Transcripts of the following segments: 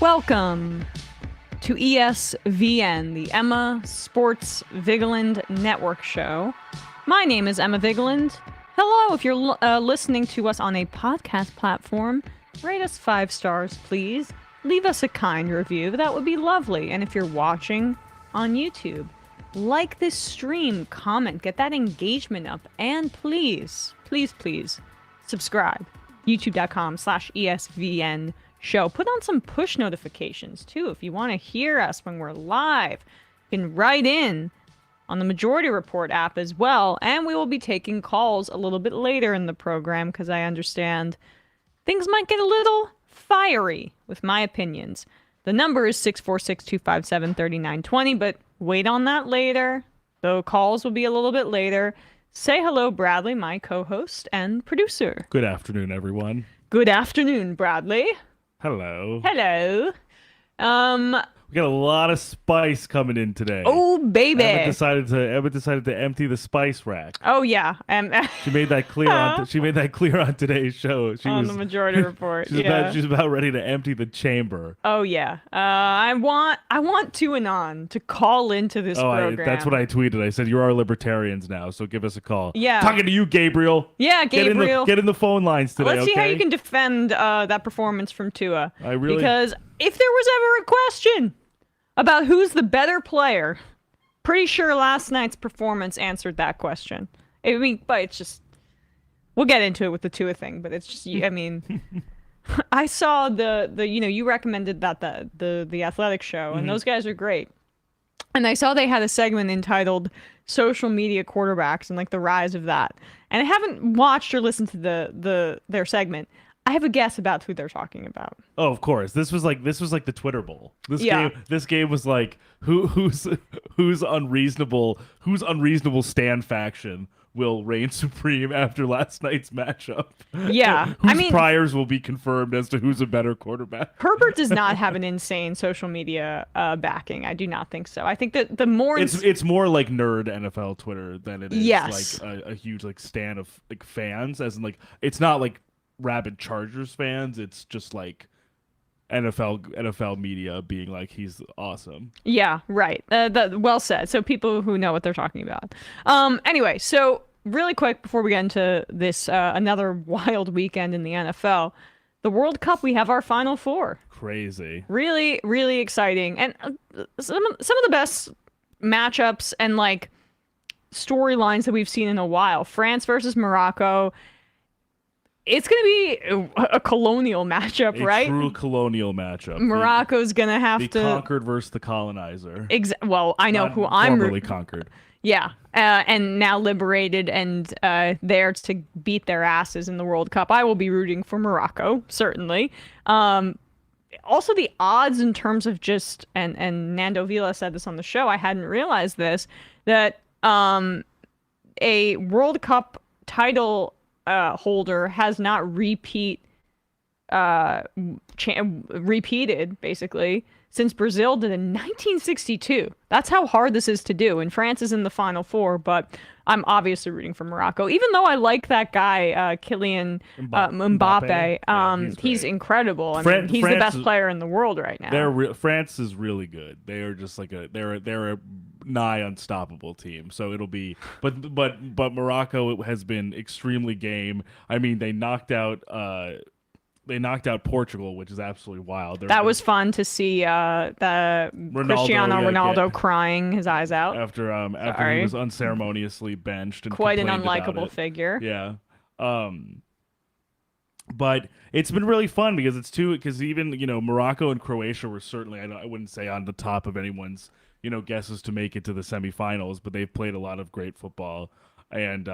Welcome to ESVN, the Emma Sports Vigeland Network show. My name is Emma Vigeland. Hello, if you're listening to us on a podcast platform, rate us 5 stars, please. Leave us a kind review. That would be lovely. And if you're watching on YouTube, like this stream, comment, get that engagement up, and please, please, please subscribe. youtube.com/ESVN show. Put on some push notifications too if you want to hear us when we're live. You can write in on the Majority Report app as well, and we will be taking calls a little bit later in the program because I understand things might get a little fiery with my opinions. The number is 646-257-3920, but wait on that later. The calls will be a little bit later. Say hello, Bradley, my co-host and producer. Good afternoon, everyone. Good afternoon, Bradley. Hello. Hello. We got a lot of spice coming in today. Oh, baby. Emma decided to empty the spice rack. Oh, yeah. She made that clear on today's show. She on was the Majority Report. she's about ready to empty the chamber. Oh, yeah. I want Tuanon to call into this program. That's what I tweeted. I said, "You are libertarians now, so give us a call." Yeah. Talking to you, Gabriel. Yeah, Gabriel. Get in the phone lines today. Let's see how you can defend that performance from Tua. Because if there was ever a question about who's the better player, pretty sure last night's performance answered that question. I mean, but it's just, we'll get into it with the Tua thing, but it's just, I mean, I saw you recommended that the Athletic show, and those guys are great. And I saw they had a segment entitled "Social Media Quarterbacks" and like the rise of that. And I haven't watched or listened to their segment. I have a guess about who they're talking about. Oh, of course. This was like the Twitter Bowl. This game was like who's unreasonable stand faction will reign supreme after last night's matchup. Yeah. Whose priors will be confirmed as to who's a better quarterback. Herbert does not have an insane social media backing. I do not think so. I think that the more it's more like nerd NFL Twitter than it is yes. like a huge like stan of like fans, as in like it's not like rabid Chargers fans. It's just like NFL media being like, he's awesome. Yeah, right. Well said. So people who know what they're talking about. Anyway, so really quick before we get into this another wild weekend in the NFL, the World Cup, we have our Final Four. Crazy. Really, really exciting. And some of the best matchups and like storylines that we've seen in a while. France versus Morocco. It's going to be a colonial matchup, right? A true colonial matchup. Morocco's going to have to... The conquered versus the colonizer. Well, I know who I'm... Formerly conquered. Yeah, and now liberated and there to beat their asses in the World Cup. I will be rooting for Morocco, certainly. Also, the odds in terms of just... And Nando Vila said this on the show, I hadn't realized this, that a World Cup title... holder has not repeated basically since Brazil did in 1962. That's how hard this is to do. And France is in the Final Four, but I'm obviously rooting for Morocco, even though I like that guy Kylian Mbappe. Yeah, he's incredible. I mean, he's the best player in the world right now. France is really good. They are just like they're a nigh unstoppable team. So it'll be, but Morocco has been extremely game. I mean, they knocked out Portugal, which is absolutely wild. That was fun to see Cristiano Ronaldo crying his eyes out after he was unceremoniously benched and quite an unlikable figure. Yeah. But it's been really fun because even Morocco and Croatia were certainly, I wouldn't say on the top of anyone's guesses to make it to the semifinals, but they've played a lot of great football, and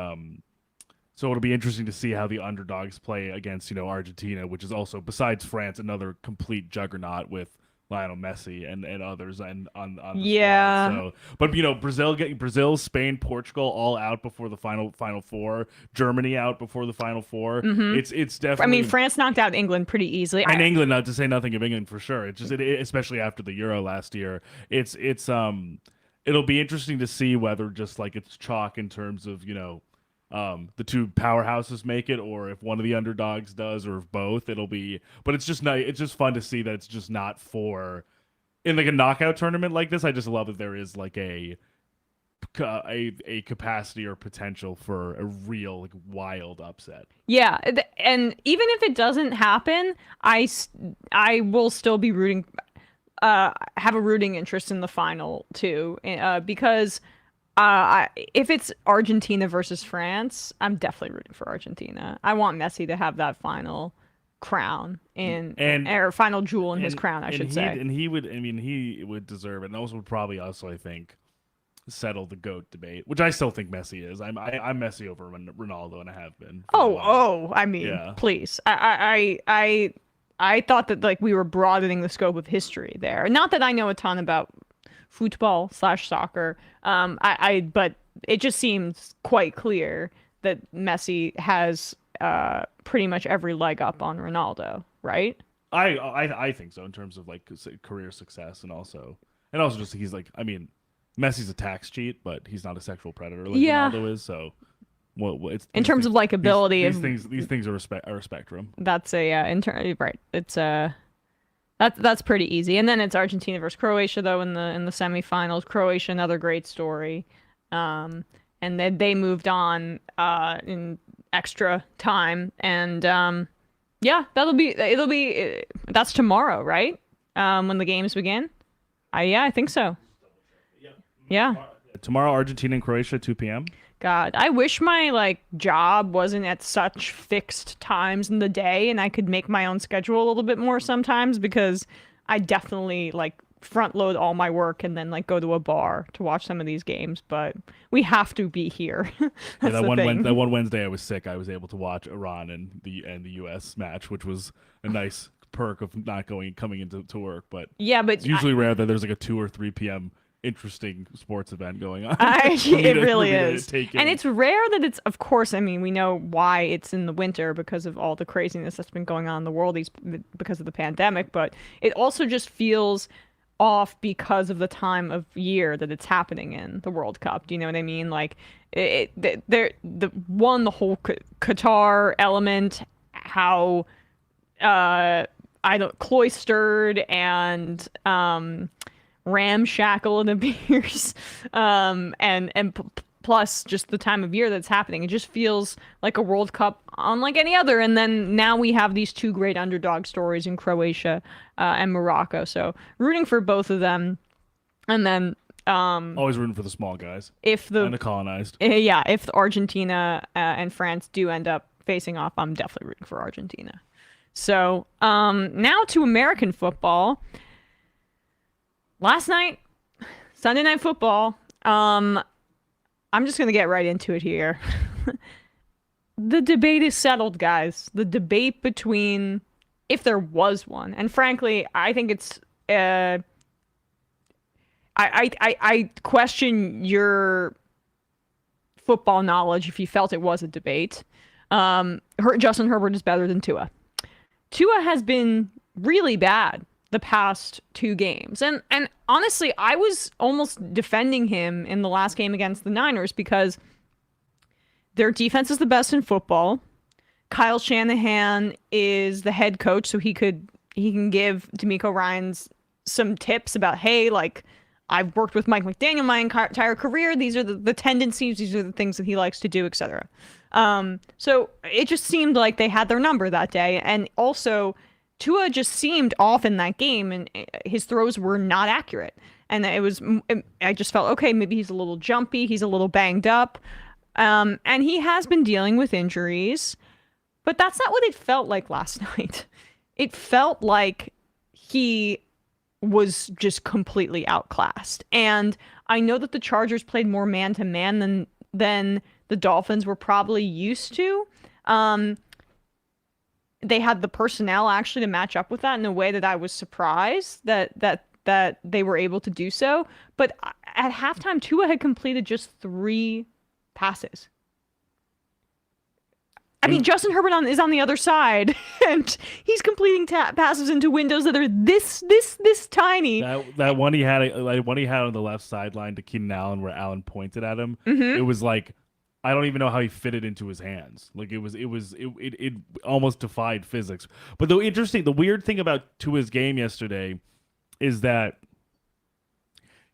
so it'll be interesting to see how the underdogs play against Argentina, which is also, besides France, another complete juggernaut with Lionel Messi and others and on the yeah. Squad. So, but Brazil, Spain, Portugal all out before the final four. Germany out before the final four. Mm-hmm. It's definitely. I mean, France knocked out England pretty easily. And England, not to say nothing of England for sure. It's just especially after the Euro last year. It'll be interesting to see whether just like it's chalk in terms of the two powerhouses make it, or if one of the underdogs does, or if both, it'll be. But it's just not. It's just fun to see that it's just not for in like a knockout tournament like this. I just love that there is like a capacity or potential for a real like wild upset. Yeah, and even if it doesn't happen, I will still be rooting. Have a rooting interest in the final too, because if it's Argentina versus France, I'm definitely rooting for Argentina. I want Messi to have that final crown or final jewel in his crown, I should say. And he would, I mean, he would deserve it. And those would probably also, I think, settle the GOAT debate, which I still think Messi is. I'm Messi over Ronaldo, and I have been. I mean, please. I thought that like we were broadening the scope of history there. Not that I know a ton about football/soccer. But it just seems quite clear that Messi has pretty much every leg up on Ronaldo, right? I think so in terms of like career success and also just he's like, I mean, Messi's a tax cheat, but he's not a sexual predator like Ronaldo is. So, it's in terms of likability, these things are a spectrum. That's right. It's that's pretty easy. And then it's Argentina versus Croatia though in the semifinals. Croatia, another great story. And then they moved on in extra time, and it'll be that's tomorrow, right? When the games begin. I think so. Yeah. Tomorrow, Argentina and Croatia, 2 p.m. God, I wish my job wasn't at such fixed times in the day and I could make my own schedule a little bit more sometimes, because I definitely front load all my work and then go to a bar to watch some of these games, but we have to be here. That one Wednesday I was sick. I was able to watch Iran and the US match, which was a nice perk of not coming into work, but it's usually rare that there's a 2 or 3 p.m. interesting sports event going on. It really is. And it's rare that it's, of course, I mean, we know why it's in the winter because of all the craziness that's been going on in the world because of the pandemic, but it also just feels off because of the time of year that it's happening in, the World Cup. Do you know what I mean? The whole Qatar element, how cloistered and ramshackle it appears, plus just the time of year that's happening. It just feels like a World Cup unlike any other. And then now we have these two great underdog stories in Croatia and Morocco. So rooting for both of them. And then always rooting for the small guys and the colonized. If Argentina and France do end up facing off, I'm definitely rooting for Argentina. So now to American football. Last night, Sunday Night Football, I'm just going to get right into it here. The debate is settled, guys. The debate between, if there was one, and frankly, I think it's, I question your football knowledge if you felt it was a debate. Justin Herbert is better than Tua. Tua has been really bad the past 2 games. And honestly, I was almost defending him in the last game against the Niners because their defense is the best in football. Kyle Shanahan is the head coach, so he can give DeMeco Ryans some tips about, hey, I've worked with Mike McDaniel my entire career. These are the tendencies. These are the things that he likes to do, etc. So it just seemed like they had their number that day. And also, Tua just seemed off in that game, and his throws were not accurate. And I just felt, okay, maybe he's a little jumpy. He's a little banged up. And he has been dealing with injuries. But that's not what it felt like last night. It felt like he was just completely outclassed. And I know that the Chargers played more man-to-man than the Dolphins were probably used to. They had the personnel actually to match up with that in a way that I was surprised that they were able to do so. But at halftime, Tua had completed just 3 passes. I mean, Justin Herbert is on the other side, and he's completing passes into windows that are this tiny. That one he had on the left sideline to Keenan Allen, where Allen pointed at him. Mm-hmm. It was like, I don't even know how he fit it into his hands. Like it almost defied physics. But the weird thing about Tua's game yesterday is that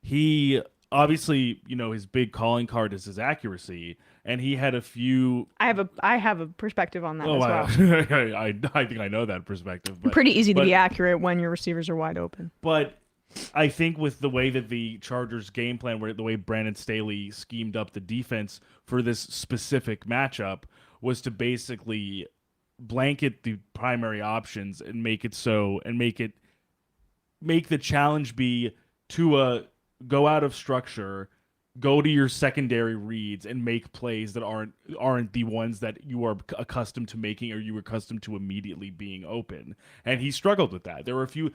he obviously, his big calling card is his accuracy, and he had a few. I have a perspective on that as well. I think I know that perspective. But, pretty easy to be accurate when your receivers are wide open. But I think with the way that the Chargers game plan, the way Brandon Staley schemed up the defense for this specific matchup, was to basically blanket the primary options and make the challenge be to go out of structure, go to your secondary reads, and make plays that aren't the ones that you are accustomed to making or you were accustomed to immediately being open. And he struggled with that. There were a few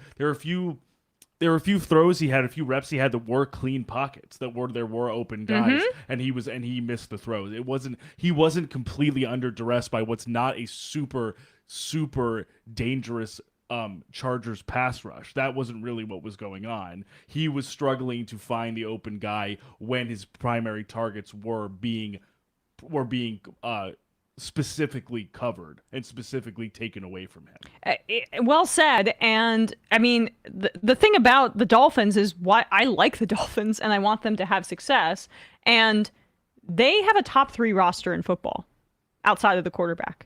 throws he had, a few reps he had that were clean pockets, there were open guys, and he missed the throws. He wasn't completely under duress by what's not a super dangerous Chargers pass rush. That wasn't really what was going on. He was struggling to find the open guy when his primary targets were being specifically covered and specifically taken away from him. Well said. And I mean, the thing about the Dolphins is why I like the Dolphins and I want them to have success. And they have a top 3 roster in football outside of the quarterback.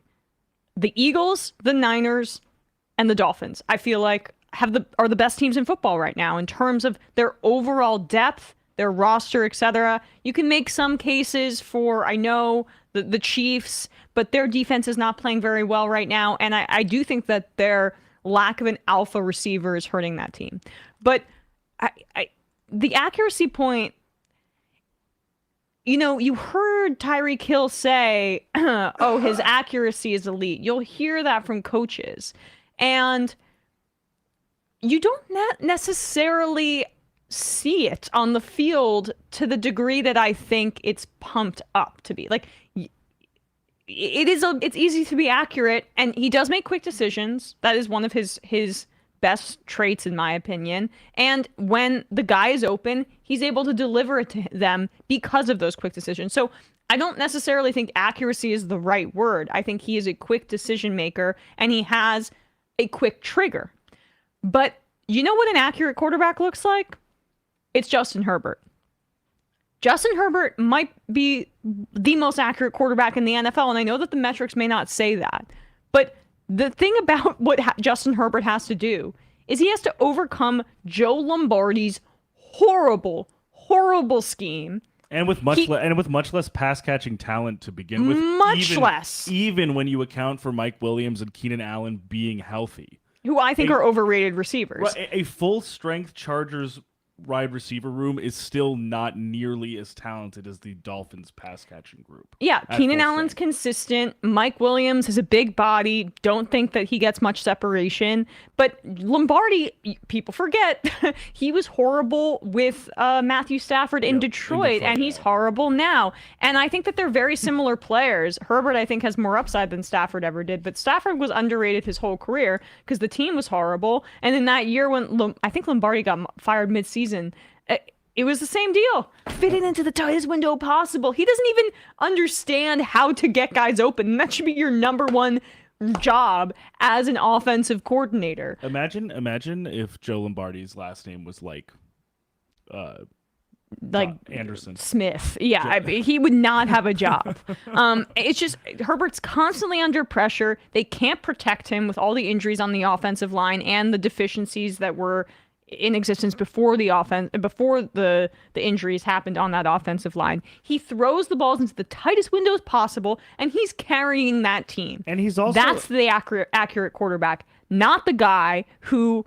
The Eagles, the Niners, and the Dolphins, I feel like are the best teams in football right now in terms of their overall depth, their roster, etc. You can make some cases for, I know, the Chiefs, but their defense is not playing very well right now. And I do think that their lack of an alpha receiver is hurting that team. But the accuracy point, you heard Tyreek Hill say, oh, his accuracy is elite. You'll hear that from coaches. And you don't necessarily see it on the field to the degree that I think it's pumped up to be. Like, it's easy to be accurate, and he does make quick decisions. That is one of his best traits, in my opinion. And when the guy is open, he's able to deliver it to them because of those quick decisions. So I don't necessarily think accuracy is the right word. I think he is a quick decision maker, and he has a quick trigger. But you know what an accurate quarterback looks like? It's Justin Herbert. Justin Herbert might be the most accurate quarterback in the NFL, and I know that the metrics may not say that. But the thing about what Justin Herbert has to do is he has to overcome Joe Lombardi's horrible scheme. And with much less pass catching talent to begin with. Much less. Even when you account for Mike Williams and Keenan Allen being healthy. Who I think are overrated receivers. A full-strength Chargers wide receiver room is still not nearly as talented as the Dolphins pass-catching group. Yeah, Keenan Allen's consistent. Mike Williams has a big body. Don't think that he gets much separation. But Lombardi, people forget, he was horrible with Matthew Stafford in Detroit, and he's horrible now. And I think that they're very similar players. Herbert, I think, has more upside than Stafford ever did. But Stafford was underrated his whole career because the team was horrible. And in that year when I think Lombardi got fired mid-season, it was the same deal. Fit it into the tightest window possible. He doesn't even understand how to get guys open. And that should be your number one job as an offensive coordinator. Imagine if Joe Lombardi's last name was like Anderson Smith. Yeah, he would not have a job. It's just Herbert's constantly under pressure. They can't protect him with all the injuries on the offensive line and the deficiencies that were in existence before the injuries happened on that offensive line. He throws the balls into the tightest windows possible, and he's carrying that team. And he's also that's the accurate quarterback, not the guy who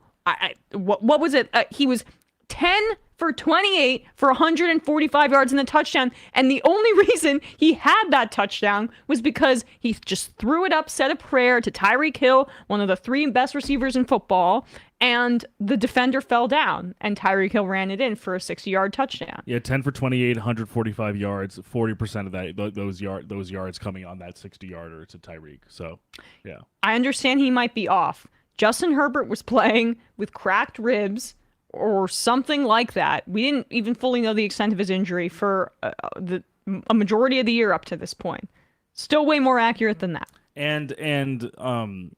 what was it? He was 10 for 28 for 145 yards and a touchdown. And the only reason he had that touchdown was because he just threw it up, said a prayer to Tyreek Hill, one of the 3 best receivers in football, and the defender fell down, and Tyreek Hill ran it in for a 60-yard touchdown. Yeah, 10 for 28, 145 yards, 40% of that those yards coming on that 60-yarder to Tyreek. So, yeah. I understand he might be off. Justin Herbert was playing with cracked ribs or something like that. We didn't even fully know the extent of his injury for a majority of the year up to this point. Still way more accurate than that. And on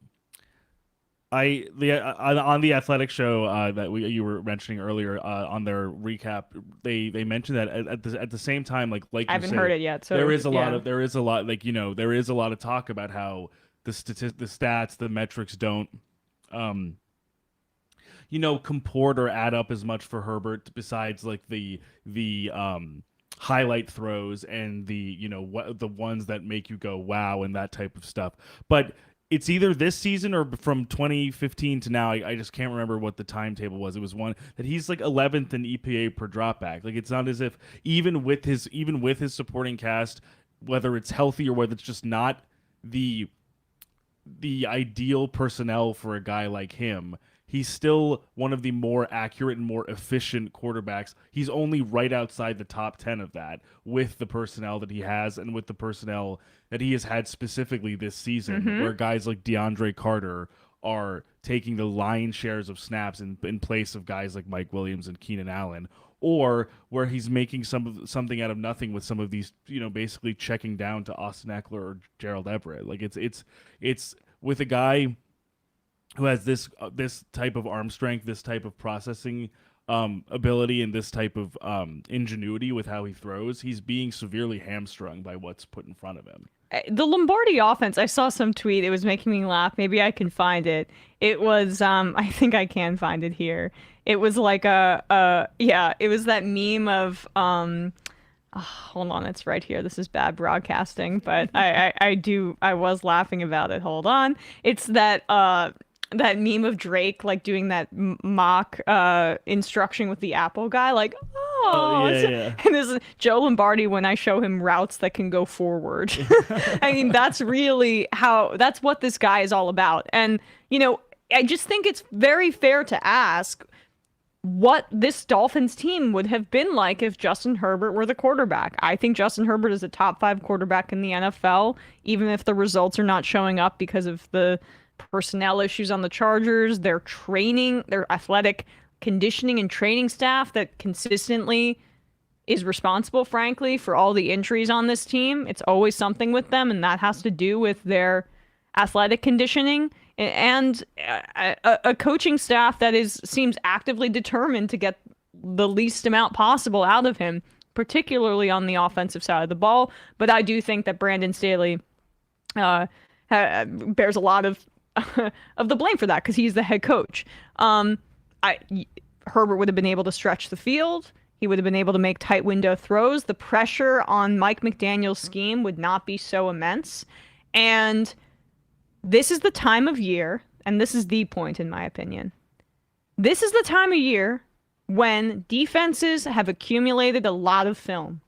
the Athletic show that you were mentioning earlier on their recap, they mentioned that at the same time, like I haven't heard it yet. So there is a lot of talk about how the stats, the metrics don't comport or add up as much for Herbert, besides like the highlight throws and the ones that make you go wow and that type of stuff. But it's either this season or from 2015 to now. I just can't remember what the timetable was. It was one that he's like 11th in EPA per dropback. Like, it's not as if even with his supporting cast, whether it's healthy or whether it's just not the ideal personnel for a guy like him, he's still one of the more accurate and more efficient quarterbacks. He's only right outside the top 10 of that with the personnel that he has and with the personnel that he has had specifically this season, where guys like DeAndre Carter are taking the lion's shares of snaps in place of guys like Mike Williams and Keenan Allen, or where he's making something out of nothing with some of these, basically checking down to Austin Eckler or Gerald Everett. Like, it's with a guy who has this type of arm strength, this type of processing ability, and this type of ingenuity with how he throws, he's being severely hamstrung by what's put in front of him. The Lombardi offense, I saw some tweet. It was making me laugh. Maybe I can find it. It was, I think I can find it here. It was like it was that meme of, hold on, it's right here. This is bad broadcasting, but I was laughing about it. Hold on. It's that meme of Drake like doing that mock instruction with the Apple guy, like, yeah. And this is Joe Lombardi when I show him routes that can go forward. I mean, that's what this guy is all about. And I just think it's very fair to ask what this Dolphins team would have been like if Justin Herbert were the quarterback. I think Justin Herbert is a top 5 quarterback in the NFL, even if the results are not showing up because of the personnel issues on the Chargers, their training, their athletic conditioning and training staff that consistently is responsible, frankly, for all the injuries on this team. It's always something with them, and that has to do with their athletic conditioning and a coaching staff that seems actively determined to get the least amount possible out of him, particularly on the offensive side of the ball. But I do think that Brandon Staley bears a lot of the blame for that because he's the head coach. Herbert would have been able to stretch the field. He would have been able to make tight window throws. The pressure on Mike McDaniel's scheme would not be so immense. And this is the time of year, and this is the point in my opinion. This is the time of year when defenses have accumulated a lot of film.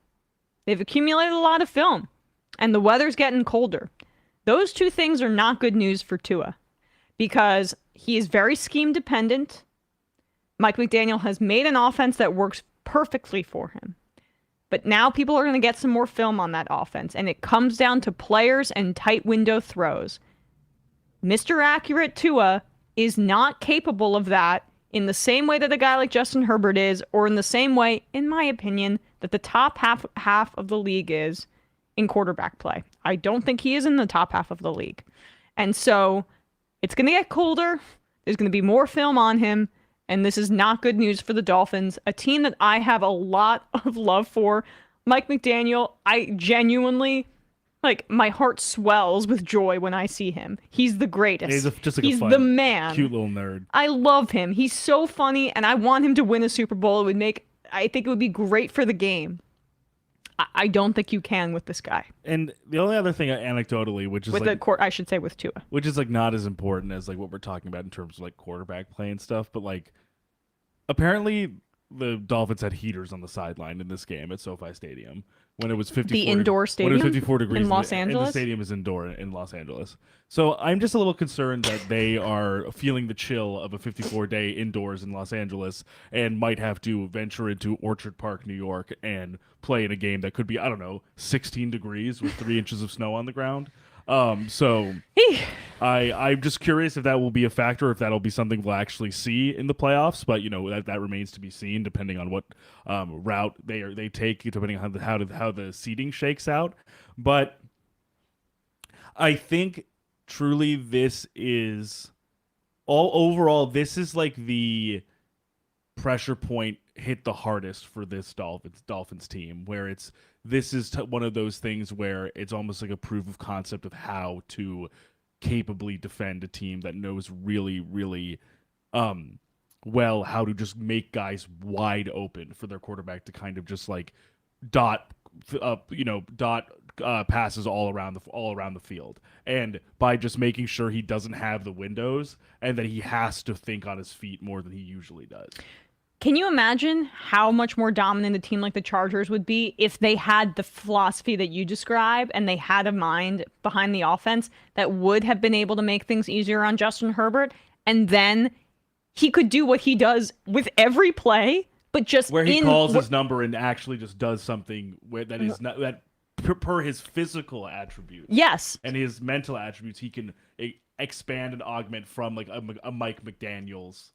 They've accumulated a lot of film, and the weather's getting colder. Those two things are not good news for Tua because he is very scheme dependent. Mike McDaniel has made an offense that works perfectly for him. But now people are going to get some more film on that offense, and it comes down to players and tight window throws. Mr. Accurate Tua is not capable of that in the same way that a guy like Justin Herbert is, or in the same way, in my opinion, that the top half of the league is in quarterback play. I don't think he is in the top half of the league. And so it's going to get colder. There's going to be more film on him. And this is not good news for the Dolphins, a team that I have a lot of love for. Mike McDaniel, I genuinely, my heart swells with joy when I see him. He's the greatest. He's fun, the man. Cute little nerd. I love him. He's so funny, and I want him to win a Super Bowl. I think it would be great for the game. I don't think you can with this guy. And the only other thing, anecdotally, which is I should say with Tua, which is not as important as what we're talking about in terms of quarterback play and stuff, but apparently the Dolphins had heaters on the sideline in this game at SoFi Stadium when it was 54. The indoor stadium when it was 54 degrees in Los Angeles. And the stadium is indoor in Los Angeles. So I'm just a little concerned that they are feeling the chill of a 54-day indoors in Los Angeles and might have to venture into Orchard Park, New York, and play in a game that could be 16 degrees with 3 inches of snow on the ground. So I'm just curious if that will be a factor, if that'll be something we'll actually see in the playoffs. But that remains to be seen, depending on what route they take, depending on how the seeding shakes out. But I think truly this is overall. This is like the pressure point hit the hardest for this Dolphins team, where this is one of those things where it's almost like a proof of concept of how to capably defend a team that knows really, really well how to just make guys wide open for their quarterback to kind of just like dot passes all around the field, and by just making sure he doesn't have the windows and that he has to think on his feet more than he usually does. Can you imagine how much more dominant a team like the Chargers would be if they had the philosophy that you describe and they had a mind behind the offense that would have been able to make things easier on Justin Herbert, and then he could do what he does with every play, but just where he calls his number and actually just does something that is not that per his physical attributes. Yes. And his mental attributes, he can expand and augment from like a Mike McDaniel's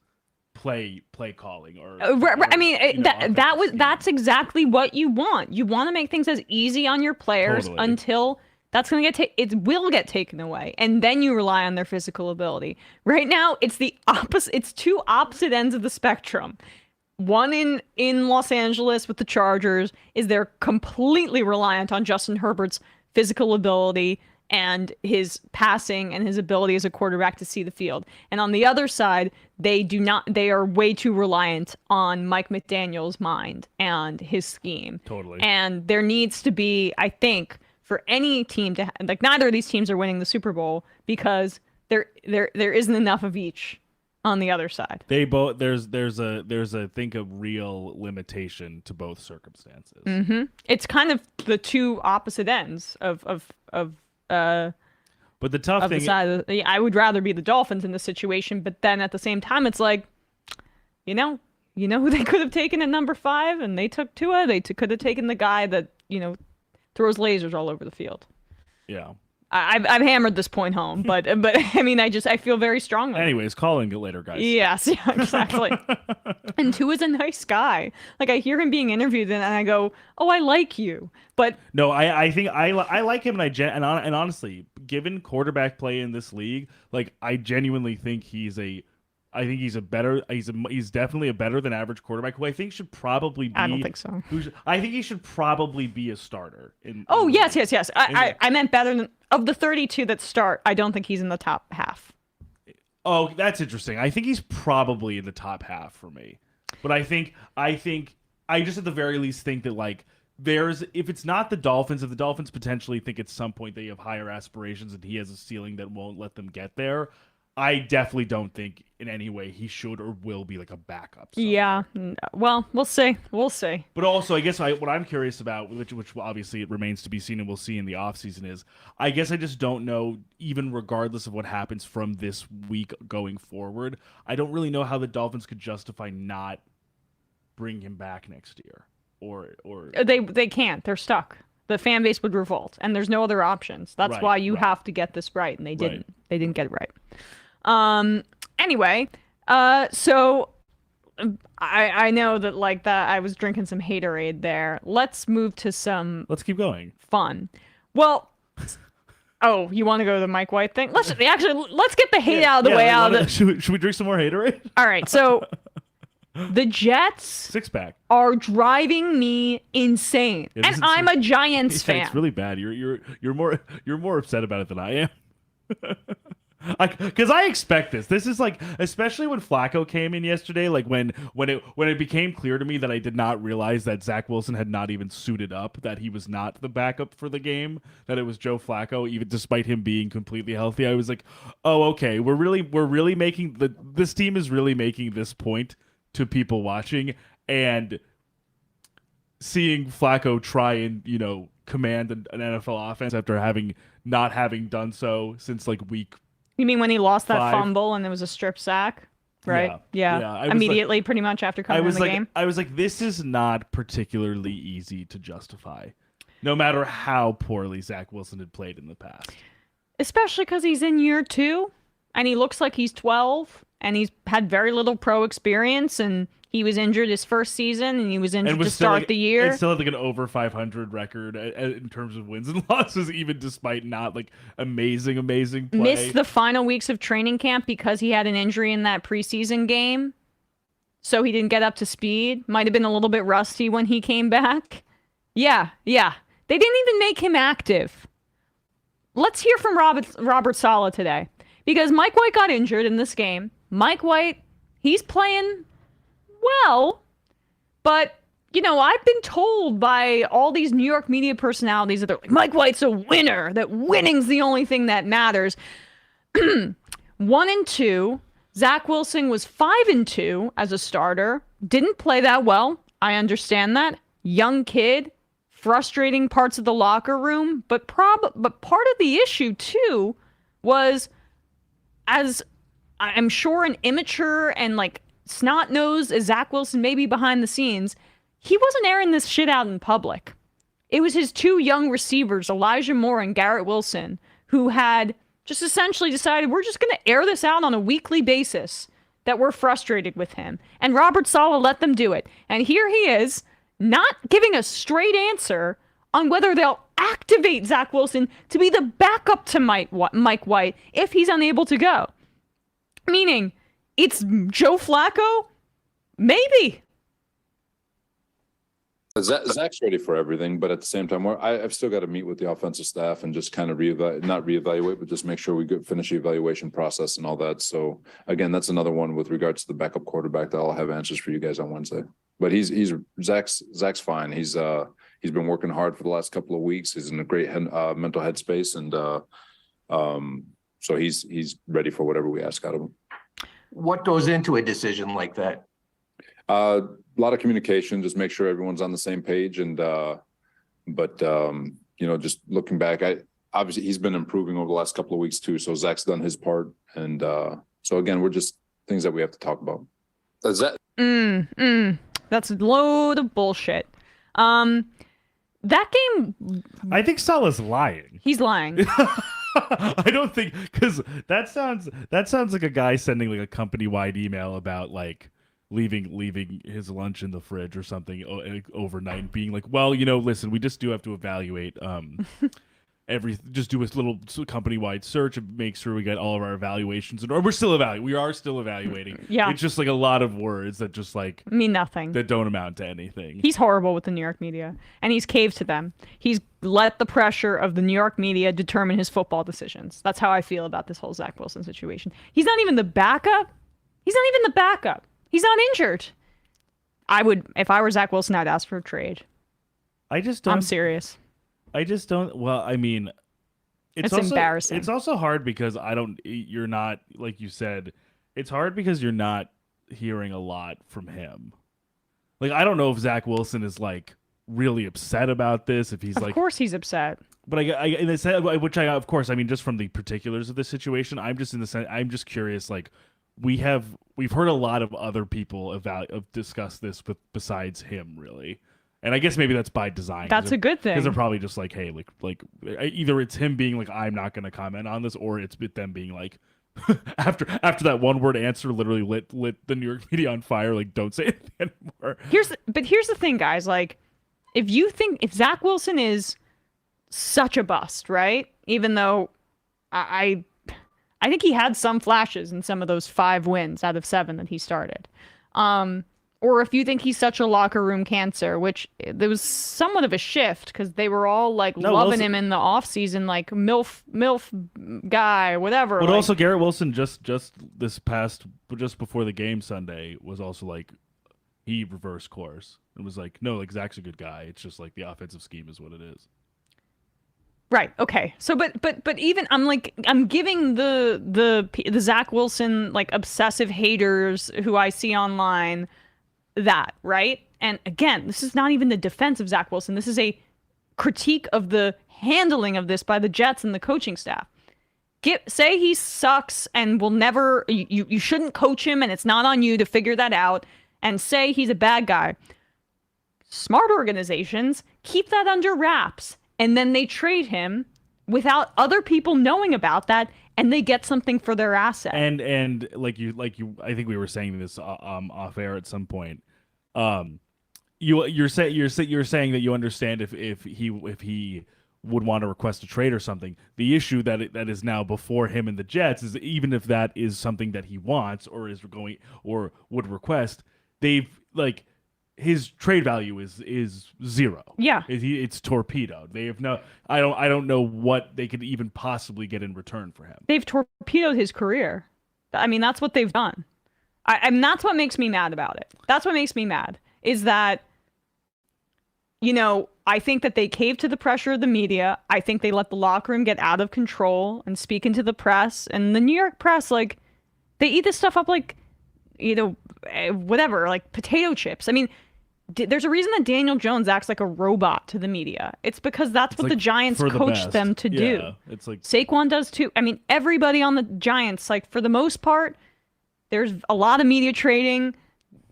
play calling that's exactly what you want. You want to make things as easy on your players until that's going to it will get taken away, and then you rely on their physical ability. Right now, it's the opposite. It's two opposite ends of the spectrum. One in Los Angeles with the Chargers is they're completely reliant on Justin Herbert's physical ability and his passing and his ability as a quarterback to see the field. And on the other side, they are way too reliant on Mike McDaniel's mind and his scheme. Totally. And there needs to be, I think, for any team to like, neither of these teams are winning the Super Bowl because there isn't enough of each on the other side. They both there's I think a real limitation to both circumstances. Mm-hmm. It's kind of the two opposite ends of but the tough thing, I would rather be the Dolphins in this situation, but then at the same time, it's like, you know who they could have taken at number 5, and they took Tua. They could have taken the guy that throws lasers all over the field. Yeah, I've hammered this point home, but I mean, I feel very strongly. Anyways, calling it later, guys. Yes, yeah, exactly. And Tua's a nice guy. Like, I hear him being interviewed, and I go, "Oh, I like you." But no, I think I like him, and honestly, given quarterback play in this league, like I genuinely think he's definitely a better than average quarterback who I think should probably be. I don't think so. I think he should probably be a starter. Yes. I meant better than of the 32 that start. I don't think he's in the top half. Oh, that's interesting. I think he's probably in the top half for me. But I think I just at the very least think that like if it's not the Dolphins, if the Dolphins potentially think at some point they have higher aspirations and he has a ceiling that won't let them get there, I definitely don't think in any way he should or will be like a backup. Yeah. Well, we'll see. But also, I guess what I'm curious about, which obviously it remains to be seen and we'll see in the offseason, is I guess I just don't know, even regardless of what happens from this week going forward, I don't really know how the Dolphins could justify not bring him back next year. Or they can't. They're stuck. The fan base would revolt, and there's no other options. That's why you have to get this right, and they didn't. Right. They didn't get it right. Anyway, so I know that like that I was drinking some haterade there. Let's move to some. Let's keep going. Fun. Well. Oh, you want to go to the Mike White thing? Let's get the hate out of the way. Should we drink some more haterade? All right, so. The Jets 6-pack are driving me insane, and I'm a Giants fan. It's really bad. You're more upset about it than I am. Because I expect this. This is like, especially when Flacco came in yesterday. Like when it became clear to me that I did not realize that Zach Wilson had not even suited up, that he was not the backup for the game, that it was Joe Flacco, even despite him being completely healthy. I was like, oh, okay, we're really making this team is really making this point to people watching, and seeing Flacco try and command an NFL offense after not having done so since like week. You mean when he lost that 5. fumble and there was a strip sack, right? Yeah. Immediately, pretty much after coming in the game. I was like, this is not particularly easy to justify, no matter how poorly Zach Wilson had played in the past. especially because he's in year 2 and he looks like he's 12 and he's had very little pro experience and he was injured his first season and he was injured to start the year. It's still like an over 500 record in terms of wins and losses, even despite not like amazing play. Missed the final weeks of training camp because he had an injury in that preseason game. So he didn't get up to speed. Might have been a little bit rusty when he came back. Yeah. They didn't even make him active. Let's hear from Robert Saleh today. Because Mike White got injured in this game. Mike White, he's playing well, but, I've been told by all these New York media personalities that they're like, Mike White's a winner, that winning's the only thing that matters. 1-2. Zach Wilson was 5-2 as a starter. Didn't play that well. I understand that. Young kid, frustrating parts of the locker room, but part of the issue too was, as I'm sure an immature and like snot-nosed as Zach Wilson maybe behind the scenes, he wasn't airing this shit out in public. It was his 2 young receivers, Elijah Moore and Garrett Wilson, who had just essentially decided we're just going to air this out on a weekly basis, that we're frustrated with him. And Robert Saleh let them do it. And here he is, not giving a straight answer on whether they'll activate Zach Wilson to be the backup to Mike White if he's unable to go. Meaning, it's Joe Flacco? Maybe. Zach's ready for everything, but at the same time, I've still got to meet with the offensive staff and just kind of not reevaluate, but just make sure we finish the evaluation process and all that. So again, that's another one with regards to the backup quarterback that I'll have answers for you guys on Wednesday. But Zach's fine. He's been working hard for the last couple of weeks. He's in a great mental headspace, and so he's ready for whatever we ask out of him. What goes into a decision like that? A lot of communication, just make sure everyone's on the same page. And, just looking back, obviously he's been improving over the last couple of weeks too. So Zach's done his part. And, so again, we're just things that we have to talk about. That's a load of bullshit. That game. I think Saleh's lying. He's lying. I don't think, because that sounds like a guy sending like a company-wide email about like leaving his lunch in the fridge or something overnight and being like, well, listen, we just do have to evaluate just do a little company-wide search and make sure we get all of our evaluations, and or we are still evaluating. Yeah, it's just like a lot of words that just like mean nothing, that don't amount to anything. He's horrible with the New York media, and he's caved to them. He's let the pressure of the New York media determine his football decisions. That's how I feel about this whole Zach Wilson situation. He's not even the backup. He's not injured. If I were Zach Wilson, I'd ask for a trade. I'm serious. I just don't. Well, I mean, it's also embarrassing. It's also hard because you're not, like you said, it's hard because you're not hearing a lot from him. Like, I don't know if Zach Wilson is like really upset about this. If he's of course he's upset. But of course, I mean, just from the particulars of the situation, I'm just curious. Like, we've heard a lot of other people discuss this besides him, really. And I guess maybe that's by design. That's a good thing. Because they're probably just like, hey, like either it's him being like, I'm not going to comment on this, or it's them being like, after that one word answer literally lit the New York media on fire, like, don't say anything anymore. Here's the thing, guys. Like, if Zach Wilson is such a bust, right? Even though I think he had some flashes in some of those 5 wins out of 7 that he started. Or if you think he's such a locker room cancer, which there was somewhat of a shift because they were all like loving him in the offseason, like MILF guy, whatever. But also Garrett Wilson just before the game Sunday was also like, he reversed course and was like, no, like Zach's a good guy. It's just like the offensive scheme is what it is. Right. Okay. So, but even I'm giving the Zach Wilson like obsessive haters who I see online that, right? And again, this is not even the defense of Zach Wilson. This is a critique of the handling of this by the Jets and the coaching staff. Say he sucks and will never. You shouldn't coach him, and it's not on you to figure that out. And say he's a bad guy. Smart organizations keep that under wraps. And then they trade him without other people knowing about that, and they get something for their asset. And like you, I think we were saying this off air at some point. You're saying that you understand if he would want to request a trade or something. The issue that is now before him and the Jets is even if that is something that he wants or is going or would request, they've like his trade value is zero. Yeah, it's torpedoed. They have no. I don't know what they could even possibly get in return for him. They've torpedoed his career. I mean, that's what they've done. And that's what makes me mad about it. That's what makes me mad is that, I think that they caved to the pressure of the media. I think they let the locker room get out of control and speak into the press. And the New York press, like, they eat this stuff up like, whatever, like potato chips. I mean, there's a reason that Daniel Jones acts like a robot to the media. It's because that's what the Giants coached them to do. It's like Saquon does too. I mean, everybody on the Giants, like for the most part, there's a lot of media trading.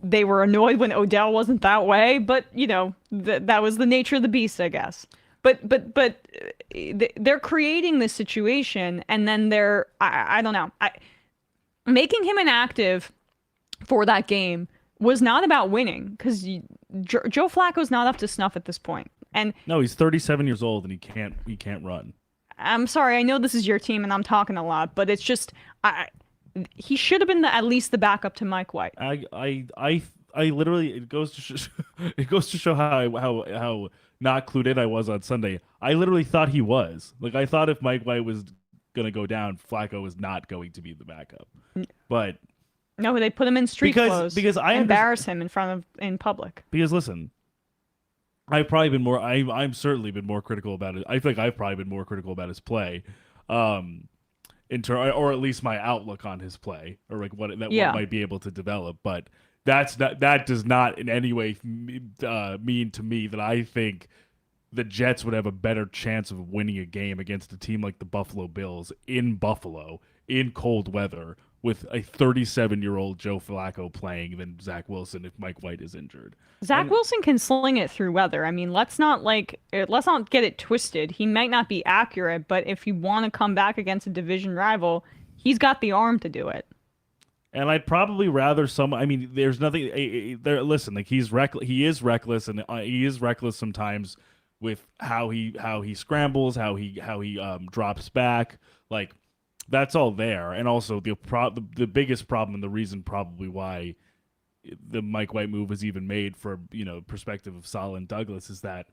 They were annoyed when Odell wasn't that way, but that was the nature of the beast, I guess. But they're creating this situation, and then I don't know. Making him inactive for that game was not about winning because Joe Flacco's not up to snuff at this point. And no, he's 37 years old and he can't run. I'm sorry, I know this is your team and I'm talking a lot, but it's just he should have been at least the backup to Mike White. I literally it goes to show how not clued in I was on Sunday. I literally thought he was. Like I thought if Mike White was gonna go down, Flacco was not going to be the backup. But no, they put him in street clothes because I embarrass him in public. Because listen, I've probably been more. I'm certainly been more critical about it. I think I've probably been more critical about his play, or at least my outlook on his play, or like what might be able to develop. But that does not in any way mean to me that I think the Jets would have a better chance of winning a game against a team like the Buffalo Bills in Buffalo in cold weather with a 37-year-old Joe Flacco playing than Zach Wilson if Mike White is injured. Zach Wilson can sling it through weather. I mean, let's not get it twisted. He might not be accurate, but if you want to come back against a division rival, he's got the arm to do it. And I'd probably rather I mean, there's nothing there. Listen, like he is reckless, and he is reckless sometimes with how he scrambles, how he drops back, like. That's all there, and also the biggest problem and the reason probably why the Mike White move was even made for perspective of Saleh and Douglas is that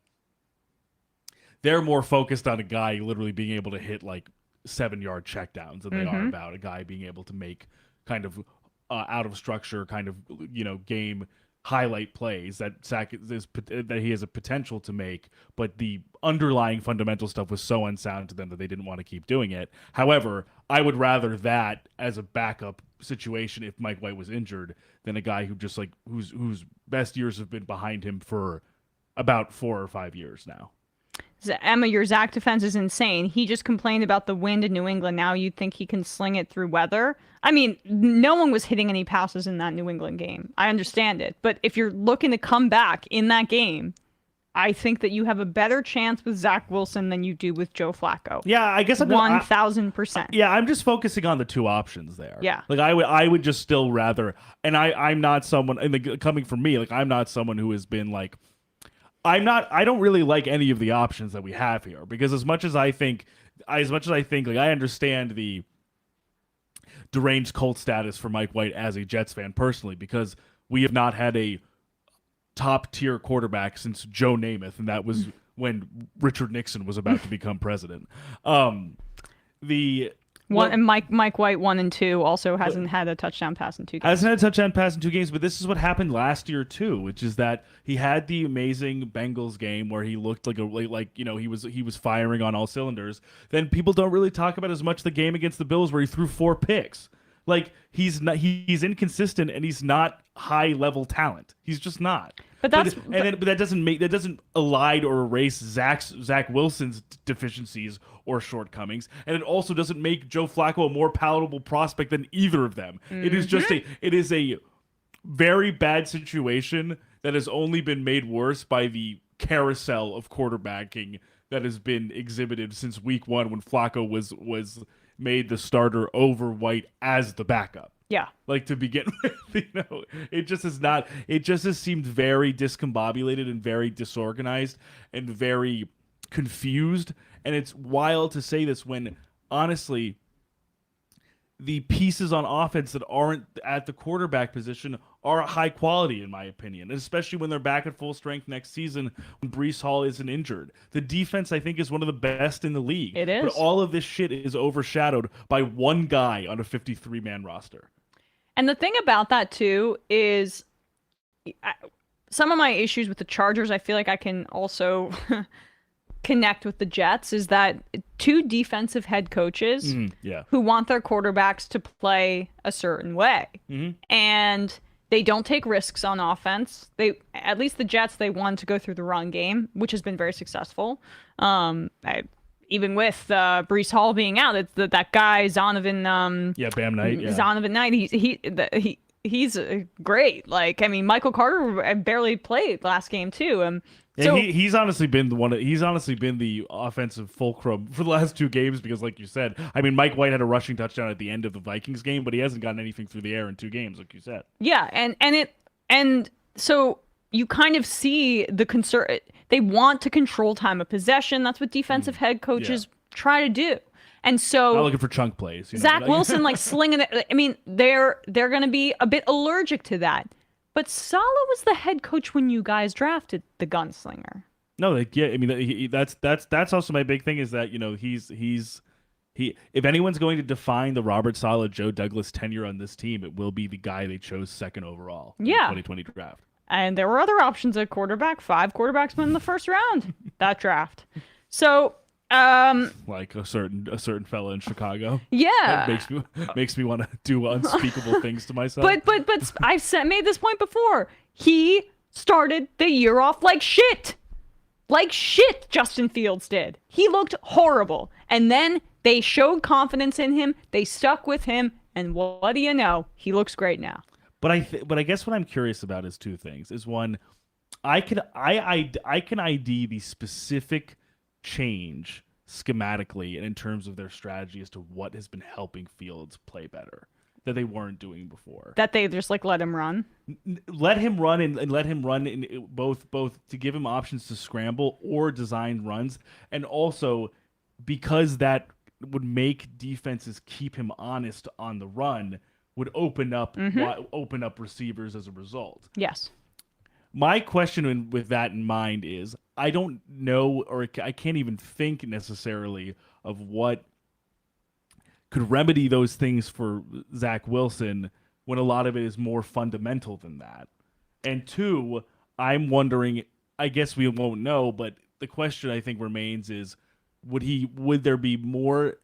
they're more focused on a guy literally being able to hit like 7-yard checkdowns than they are about a guy being able to make kind of out of structure kind of game highlight plays that he has a potential to make, but the underlying fundamental stuff was so unsound to them that they didn't want to keep doing it. However, I would rather that as a backup situation if Mike White was injured than a guy who just like whose best years have been behind him for about 4 or 5 years now. Emma, your Zach defense is insane. He just complained about the wind in New England. Now you think he can sling it through weather? I mean, no one was hitting any passes in that New England game. I understand it. But if you're looking to come back in that game, I think that you have a better chance with Zach Wilson than you do with Joe Flacco. Yeah, I guess 1,000%. Yeah, I'm just focusing on the two options there. Yeah. Like I would just still rather, and I'm not someone, and coming from me, like I'm not someone who has been like, I don't really like any of the options that we have here because as much as I think, like I understand the deranged cult status for Mike White as a Jets fan personally because we have not had a top tier quarterback since Joe Namath, and that was when Richard Nixon was about to become president. And Mike White 1 and 2 also hasn't had a touchdown pass in 2 games. Hasn't had a touchdown pass in 2 games, but this is what happened last year too, which is that he had the amazing Bengals game where he looked like he was firing on all cylinders. Then people don't really talk about as much the game against the Bills where he threw 4 picks. Like he's inconsistent and he's not high level talent. He's just not. But that doesn't elide or erase Zach Wilson's deficiencies or shortcomings, and it also doesn't make Joe Flacco a more palatable prospect than either of them. It is a very bad situation that has only been made worse by the carousel of quarterbacking that has been exhibited since week 1 when Flacco was made the starter over White as the backup. Yeah. Like to begin with, it just has seemed very discombobulated and very disorganized and very confused. And it's wild to say this when, honestly, the pieces on offense that aren't at the quarterback position are high quality, in my opinion, especially when they're back at full strength next season when Breece Hall isn't injured. The defense, I think, is one of the best in the league. It is. But all of this shit is overshadowed by one guy on a 53-man roster. And the thing about that, too, is some of my issues with the Chargers, I feel like I can also connect with the Jets, is that 2 defensive head coaches who want their quarterbacks to play a certain way. And they don't take risks on offense. At least the Jets, they want to go through the run game, which has been very successful. Even with Breece Hall being out, it's that guy Zonovan. Bam Knight. Yeah. Zonovan Knight. He's great. Like, I mean, Michael Carter barely played last game too. So he's honestly been the offensive fulcrum for the last 2 games because, like you said, I mean, Mike White had a rushing touchdown at the end of the Vikings game, but he hasn't gotten anything through the air in 2 games, like you said. Yeah, and so you kind of see the concern. They want to control time of possession. That's what defensive head coaches try to do. And so not looking for chunk plays. Zach Wilson, like slinging it. I mean, they're going to be a bit allergic to that. But Saleh was the head coach when you guys drafted the gunslinger. No, I mean, that's also my big thing is that he's if anyone's going to define the Robert Saleh, Joe Douglas tenure on this team, it will be the guy they chose 2nd overall in the 2020 draft. And there were other options at quarterback. 5 quarterbacks went in the first round that draft. So, like a certain fella in Chicago. Yeah, that makes me want to do unspeakable things to myself. But I've made this point before. He started the year off like shit. Like shit, Justin Fields did. He looked horrible. And then they showed confidence in him. They stuck with him. And what do you know? He looks great now. But I guess what I'm curious about is 2 things. Is one, I can ID the specific change schematically and in terms of their strategy as to what has been helping Fields play better that they weren't doing before. That they just let him run. Let him run and let him run in both to give him options to scramble or design runs, and also because that would make defenses keep him honest on the run, would open up receivers as a result. Yes. My question with that in mind is, I don't know, or I can't even think necessarily of what could remedy those things for Zach Wilson when a lot of it is more fundamental than that. And 2, I'm wondering, I guess we won't know, but the question I think remains is, would there be more?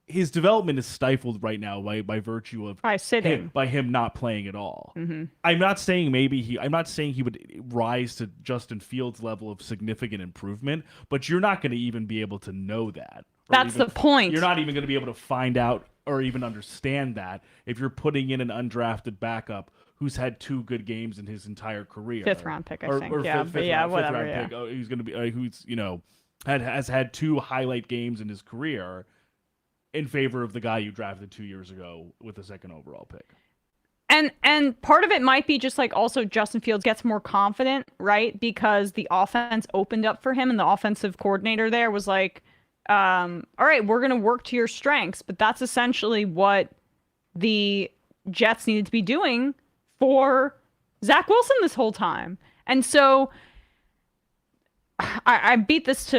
His development is stifled right now by virtue of him not playing at all. Mm-hmm. I'm not saying he would rise to Justin Fields' level of significant improvement, but you're not going to even be able to know that. That's the point. You're not even going to be able to find out or even understand that if you're putting in an undrafted backup who's had 2 good games in his entire career. 5th round pick, I think. Whatever. Pick, who's going to be who's has had 2 highlight games in his career in favor of the guy you drafted 2 years ago with the 2nd overall pick. And part of it might be just like also Justin Fields gets more confident, right? Because the offense opened up for him and the offensive coordinator there was like, all right, we're going to work to your strengths. But that's essentially what the Jets needed to be doing for Zach Wilson this whole time. And so I beat this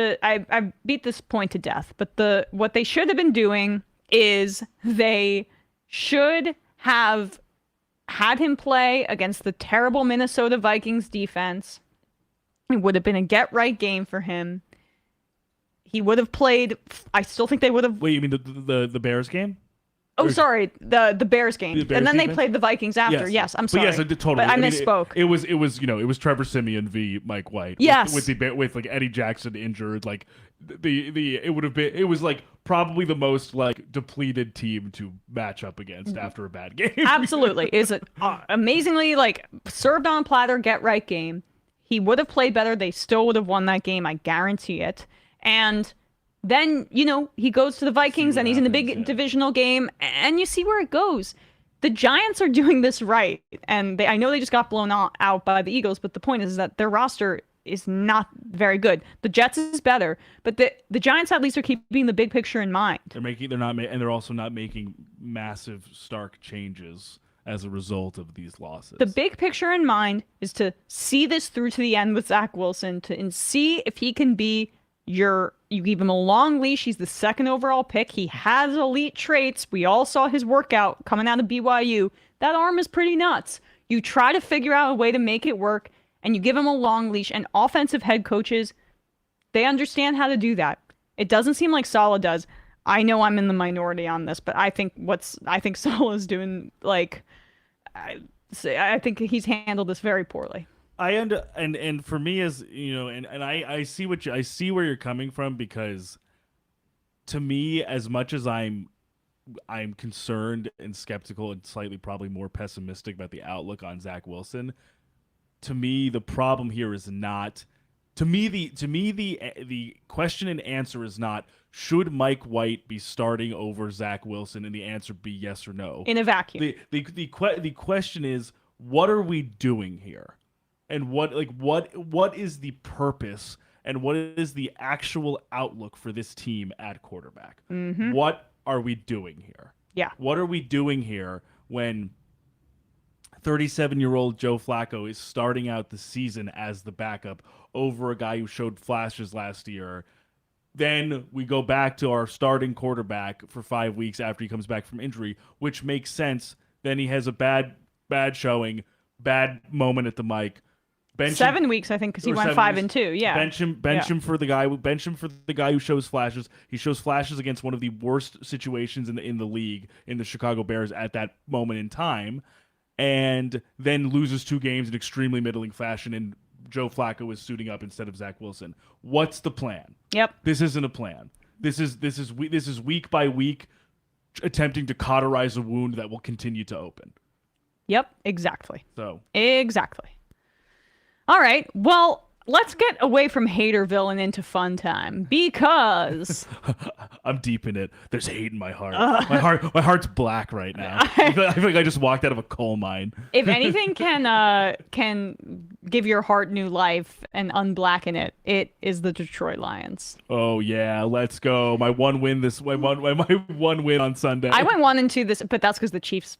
point to death, but what they should have been doing is they should have had him play against the terrible Minnesota Vikings defense. It would have been a get-right game for him. He would have played. I still think they would have. Wait, you mean the Bears game? Oh, sorry, the Bears game, and then defense? They played the Vikings after. Yes, I'm sorry. But yes, totally. But I misspoke. It was Trevor Siemian v. Mike White. Yes, with like Eddie Jackson injured, like it was like probably the most like depleted team to match up against after a bad game. Absolutely, is it amazingly like served on a platter, get right game. He would have played better. They still would have won that game. I guarantee it. And then, he goes to the Vikings and he's in the big divisional game, and you see where it goes. The Giants are doing this right. And I know they just got blown out by the Eagles, but the point is that their roster is not very good. The Jets is better, but the Giants at least are keeping the big picture in mind. They're also not making massive, stark changes as a result of these losses. The big picture in mind is to see this through to the end with Zach Wilson, and see if he can be you give him a long leash. He's the 2nd overall pick. He has elite traits. We all saw his workout coming out of BYU. That arm is pretty nuts. You try to figure out a way to make it work, and you give him a long leash. And offensive head coaches, they understand how to do that. It doesn't seem like Saleh does. I know I'm in the minority on this, but I think Saleh is doing, I think he's handled this very poorly. And for me, as I see where you're coming from, because to me, as much as I'm concerned and skeptical and slightly probably more pessimistic about the outlook on Zach Wilson, to me the problem here is not. To me, the question and answer is not, should Mike White be starting over Zach Wilson, and the answer be yes or no. In a vacuum. The question is, what are we doing here? And what is the purpose, and what is the actual outlook for this team at quarterback? Mm-hmm. What are we doing here? Yeah. What are we doing here when 37-year-old Joe Flacco is starting out the season as the backup over a guy who showed flashes last year? Then we go back to our starting quarterback for 5 weeks after he comes back from injury, which makes sense. Then he has a bad showing, bad moment at the mic. 7 weeks, I think, because he went 5-2. Yeah. Bench him for the guy who shows flashes. He shows flashes against one of the worst situations in the league, in the Chicago Bears at that moment in time, and then loses 2 games in extremely middling fashion, and Joe Flacco is suiting up instead of Zach Wilson. What's the plan? Yep. This isn't a plan. This is week by week attempting to cauterize a wound that will continue to open. Yep, exactly. So. Exactly. All right. Well, let's get away from Haterville and into fun time, because I'm deep in it. There's hate in my heart. My heart's black right now. I feel like I just walked out of a coal mine. If anything can give your heart new life and unblacken it, it is the Detroit Lions. Oh yeah, let's go. My one win on Sunday. I went 1-2 this, but that's because the Chiefs.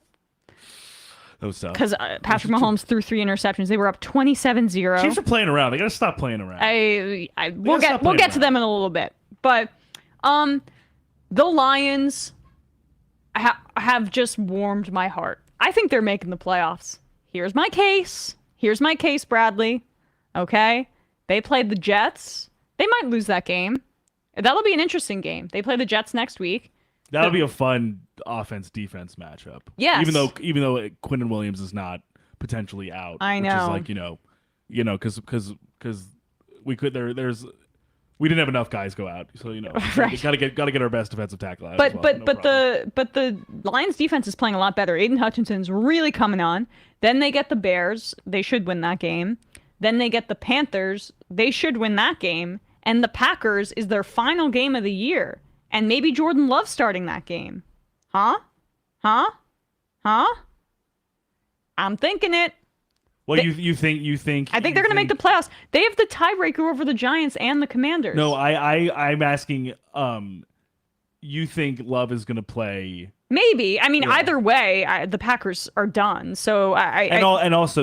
Because Patrick Mahomes threw 3 interceptions. They were up 27-0. Chiefs are playing around. They got to stop playing around. We'll get to them in a little bit. But the Lions have just warmed my heart. I think they're making the playoffs. Here's my case, Bradley. Okay? They played the Jets. They might lose that game. That'll be an interesting game. They play the Jets next week. That'll be a fun offense-defense matchup. Yes. Even though Quinnen Williams is not potentially out. I know. Which is because we didn't have enough guys go out, so right. Gotta get our best defensive tackle out. But the Lions defense is playing a lot better. Aiden Hutchinson's really coming on. Then they get the Bears. They should win that game. Then they get the Panthers. They should win that game. And the Packers is their final game of the year. And maybe Jordan Love's starting that game. Huh? I'm thinking it. Well, you think? I think they're going to make the playoffs. They have the tiebreaker over the Giants and the Commanders. No, I'm asking. You think Love is going to play? Maybe. I mean, either way, the Packers are done. So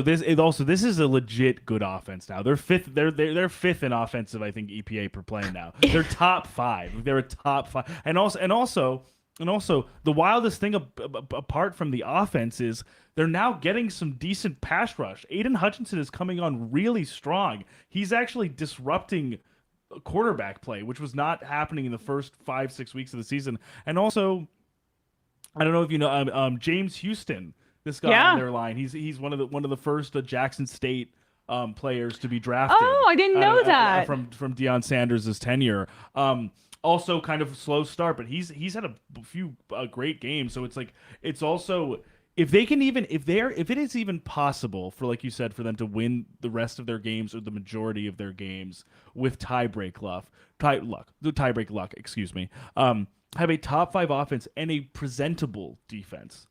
this is a legit good offense now. They're fifth. They're fifth in offensive, I think, EPA per play now. They're top 5. They're a top 5. And also the wildest thing apart from the offense is they're now getting some decent pass rush. Aiden Hutchinson is coming on really strong. He's actually disrupting quarterback play, which was not happening in the first 5-6 weeks of the season. And also, I don't know if you know James Houston, this guy on their line. He's one of the first Jackson State players to be drafted. Oh, I didn't know that. From Deion Sanders' tenure. Also kind of a slow start, but he's had a few great games. So it's like it's also if it is even possible for, like you said, for them to win the rest of their games or the majority of their games with tiebreak luck, excuse me, have a top 5 offense and a presentable defense,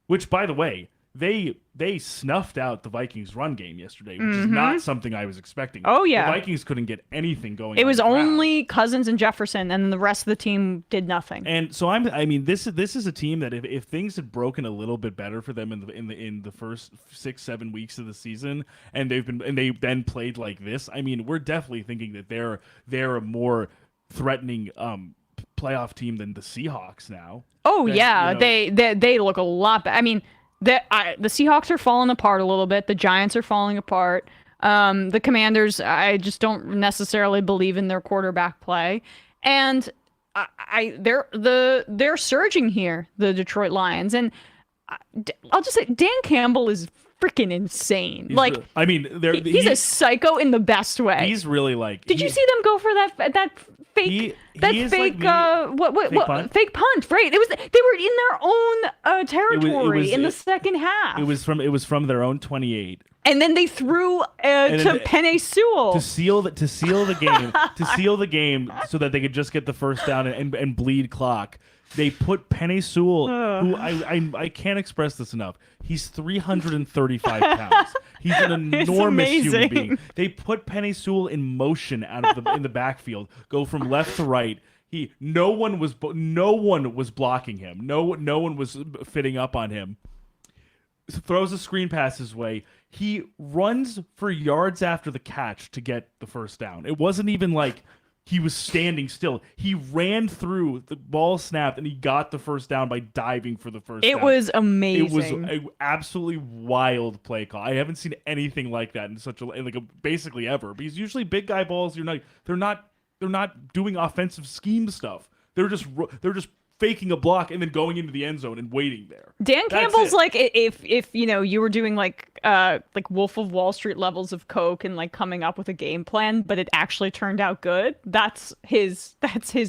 which, by the way, they snuffed out the Vikings run game yesterday, which is not something I was expecting. Oh, yeah. The Vikings couldn't get anything going. It was on the ground. only Cousins and Jefferson, and the rest of the team did nothing. And so this is a team that if things had broken a little bit better for them in the first 6-7 weeks of the season, and they then played like this, I mean, we're definitely thinking that they're a more threatening playoff team than the Seahawks now. Oh, yeah, they look a lot better. I mean, the Seahawks are falling apart a little bit. The Giants are falling apart. The Commanders, I just don't necessarily believe in their quarterback play, and they're surging here, the Detroit Lions, and I'll just say Dan Campbell is freaking insane. He's a psycho in the best way. He's really like. Did you see them go for that fake fake punt? Right. They were in their own territory in the second half. It was from their own 28. And then they threw to Penei Sewell to seal the game so that they could just get the first down and bleed clock. They put Penei Sewell, who I can't express this enough. He's 335 pounds. He's an enormous human being. They put Penei Sewell in motion in the backfield, go from left to right. No one was blocking him. No one was fitting up on him. Throws a screen pass his way. He runs for yards after the catch to get the first down. It wasn't even like he was standing still. He ran through, the ball snapped, and he got the first down by diving for the first down. It was amazing. It was an absolutely wild play call. I haven't seen anything like that in basically ever. Because usually big guy balls, they're not doing offensive scheme stuff. They're just faking a block and then going into the end zone and waiting there. Dan Campbell's like if you were doing like Wolf of Wall Street levels of coke and like coming up with a game plan, but it actually turned out good. That's his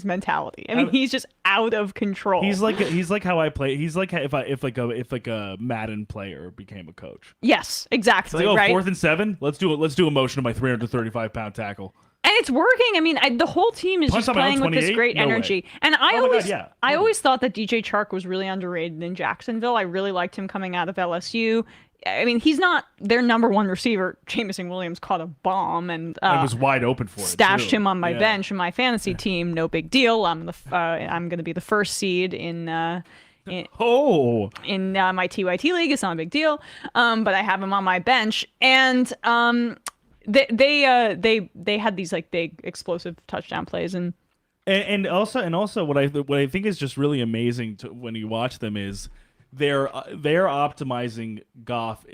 mentality. I mean, he's just out of control. He's like how I play. He's like if a Madden player became a coach. Yes, exactly. It's like, right. 4th and 7. Let's do a motion to my 335-pound tackle. And it's working. I mean, the whole team is just playing with this great energy. And I always thought that DJ Chark was really underrated in Jacksonville. I really liked him coming out of LSU. I mean, he's not their number one receiver. Jamison Williams caught a bomb and was wide open for it. Stashed him on my bench in my fantasy team. No big deal. I'm going to be the first seed in my TYT league. It's not a big deal. But I have him on my bench, and they had these like big explosive touchdown plays and also what I think is just really amazing when you watch them is they're optimizing Goff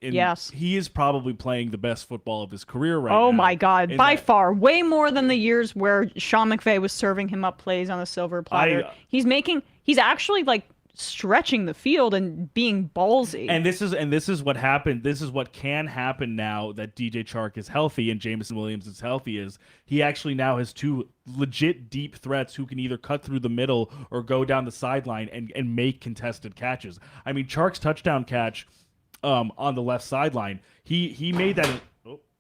yes, he is probably playing the best football of his career right now. Oh my God, by far, way more than the years where Sean McVay was serving him up plays on a silver platter. He's actually like stretching the field and being ballsy. And this is what happened. This is what can happen now that DJ Chark is healthy and Jamison Williams is healthy. Is he actually now has two legit deep threats who can either cut through the middle or go down the sideline and make contested catches. I mean, Chark's touchdown catch on the left sideline, he made that. I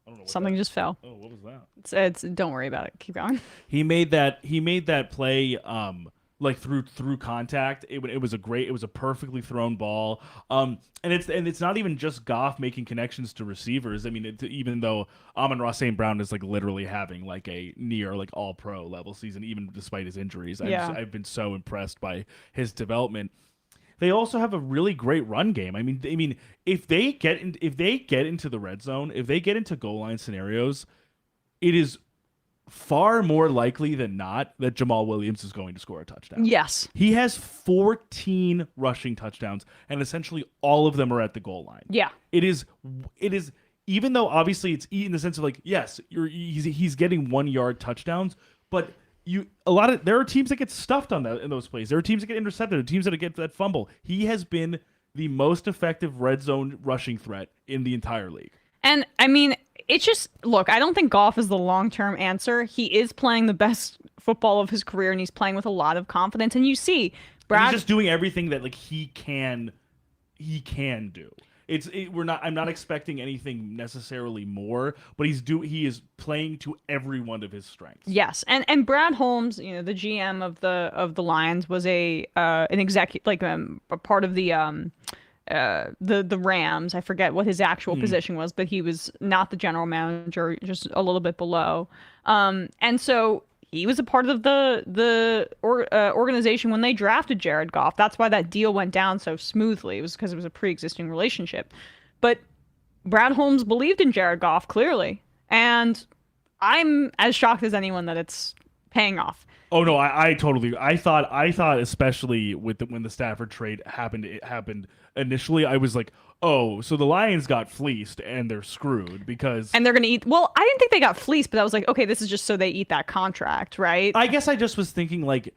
don't know something just fell. Oh, what was that? It's don't worry about it. Keep going. He made that play. Like through contact, it was a perfectly thrown ball. And it's not even just Goff making connections to receivers. I mean, even though Amon-Ra St. Brown is like literally having like a near like all pro level season, even despite his injuries. I've been so impressed by his development. They also have a really great run game. I mean, if they get into the red zone, if they get into goal line scenarios, it is far more likely than not that Jamal Williams is going to score a touchdown. Yes. He has 14 rushing touchdowns, and essentially all of them are at the goal line. Yeah. It is even though obviously it's in the sense of like, yes, he's getting 1-yard touchdowns, but there are teams that get stuffed in those plays. There are teams that get intercepted, there are teams that get that fumble. He has been the most effective red zone rushing threat in the entire league. And I mean, it's just, look, I don't think Goff is the long-term answer. He is playing the best football of his career, and he's playing with a lot of confidence. And you see, He's just doing everything that like he can do. I'm not expecting anything necessarily more, but he is playing to every one of his strengths. Yes, and Brad Holmes, the GM of the Lions, was an executive, like a part of the Rams. I forget what his actual position was, but he was not the general manager, just a little bit below. And so he was a part of the organization when they drafted Jared Goff. That's why that deal went down so smoothly. It was because it was a pre-existing relationship. But Brad Holmes believed in Jared Goff clearly, and I'm as shocked as anyone that it's paying off. Oh no, I totally. I thought especially when the Stafford trade happened initially, I was like, oh, so the Lions got fleeced and they're screwed because and they're gonna eat. Well, I didn't think they got fleeced, but I was like, okay, this is just so they eat that contract, right? I guess I just was thinking like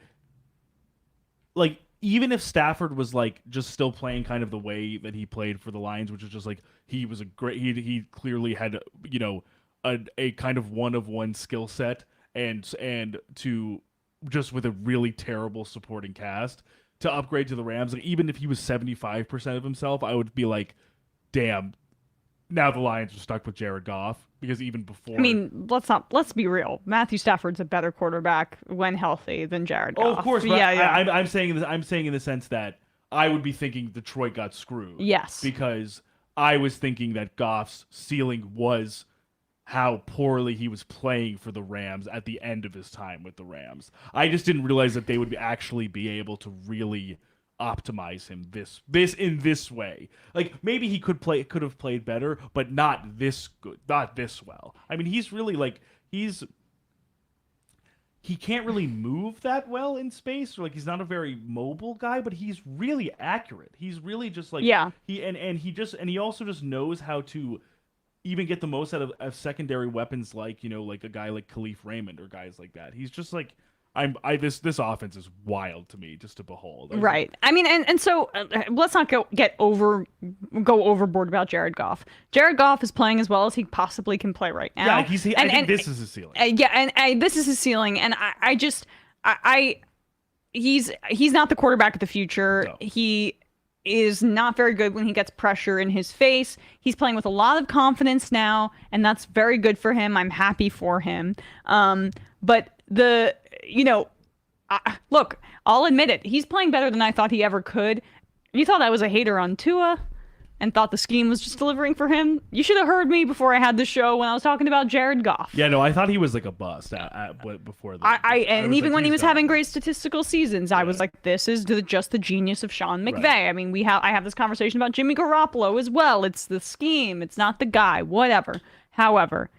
even if Stafford was like just still playing kind of the way that he played for the Lions, which was just like he was a great. He clearly had a kind of one skill set and to. Just with a really terrible supporting cast to upgrade to the Rams. Like, even if he was 75% of himself, I would be like, damn, now the Lions are stuck with Jared Goff because even before. I mean, let's be real. Matthew Stafford's a better quarterback when healthy than Jared Goff. Oh, of course. Yeah. I'm saying in the sense that I would be thinking Detroit got screwed. Yes. Because I was thinking that Goff's ceiling was how poorly he was playing for the Rams at the end of his time with the Rams. I just didn't realize that they would actually be able to really optimize him in this way. Like maybe he could have played better, but not this good, not this well. I mean, he's really like he can't really move that well in space. Like he's not a very mobile guy, but he's really accurate. He's really just like he also just knows how to even get the most out of secondary weapons like like a guy like Khalif Raymond or guys like that. He's just like this offense is wild to me just to behold. Right. I mean, and so let's not go overboard about Jared Goff. Jared Goff is playing as well as he possibly can play right now. Yeah, I think this is his ceiling. This is his ceiling, and he's not the quarterback of the future. No. He is not very good when he gets pressure in his face. He's playing with a lot of confidence now, and that's very good for him. I'm happy for him. But look, I'll admit it. He's playing better than I thought he ever could. You thought I was a hater on Tua and thought the scheme was just delivering for him? You should have heard me before I had the show when I was talking about Jared Goff. Yeah, no, I thought he was like a bust before that. Even when he was having great statistical seasons, I was like, this is just the genius of Sean McVay. Right. I mean, I have this conversation about Jimmy Garoppolo as well. It's the scheme. It's not the guy, whatever. However,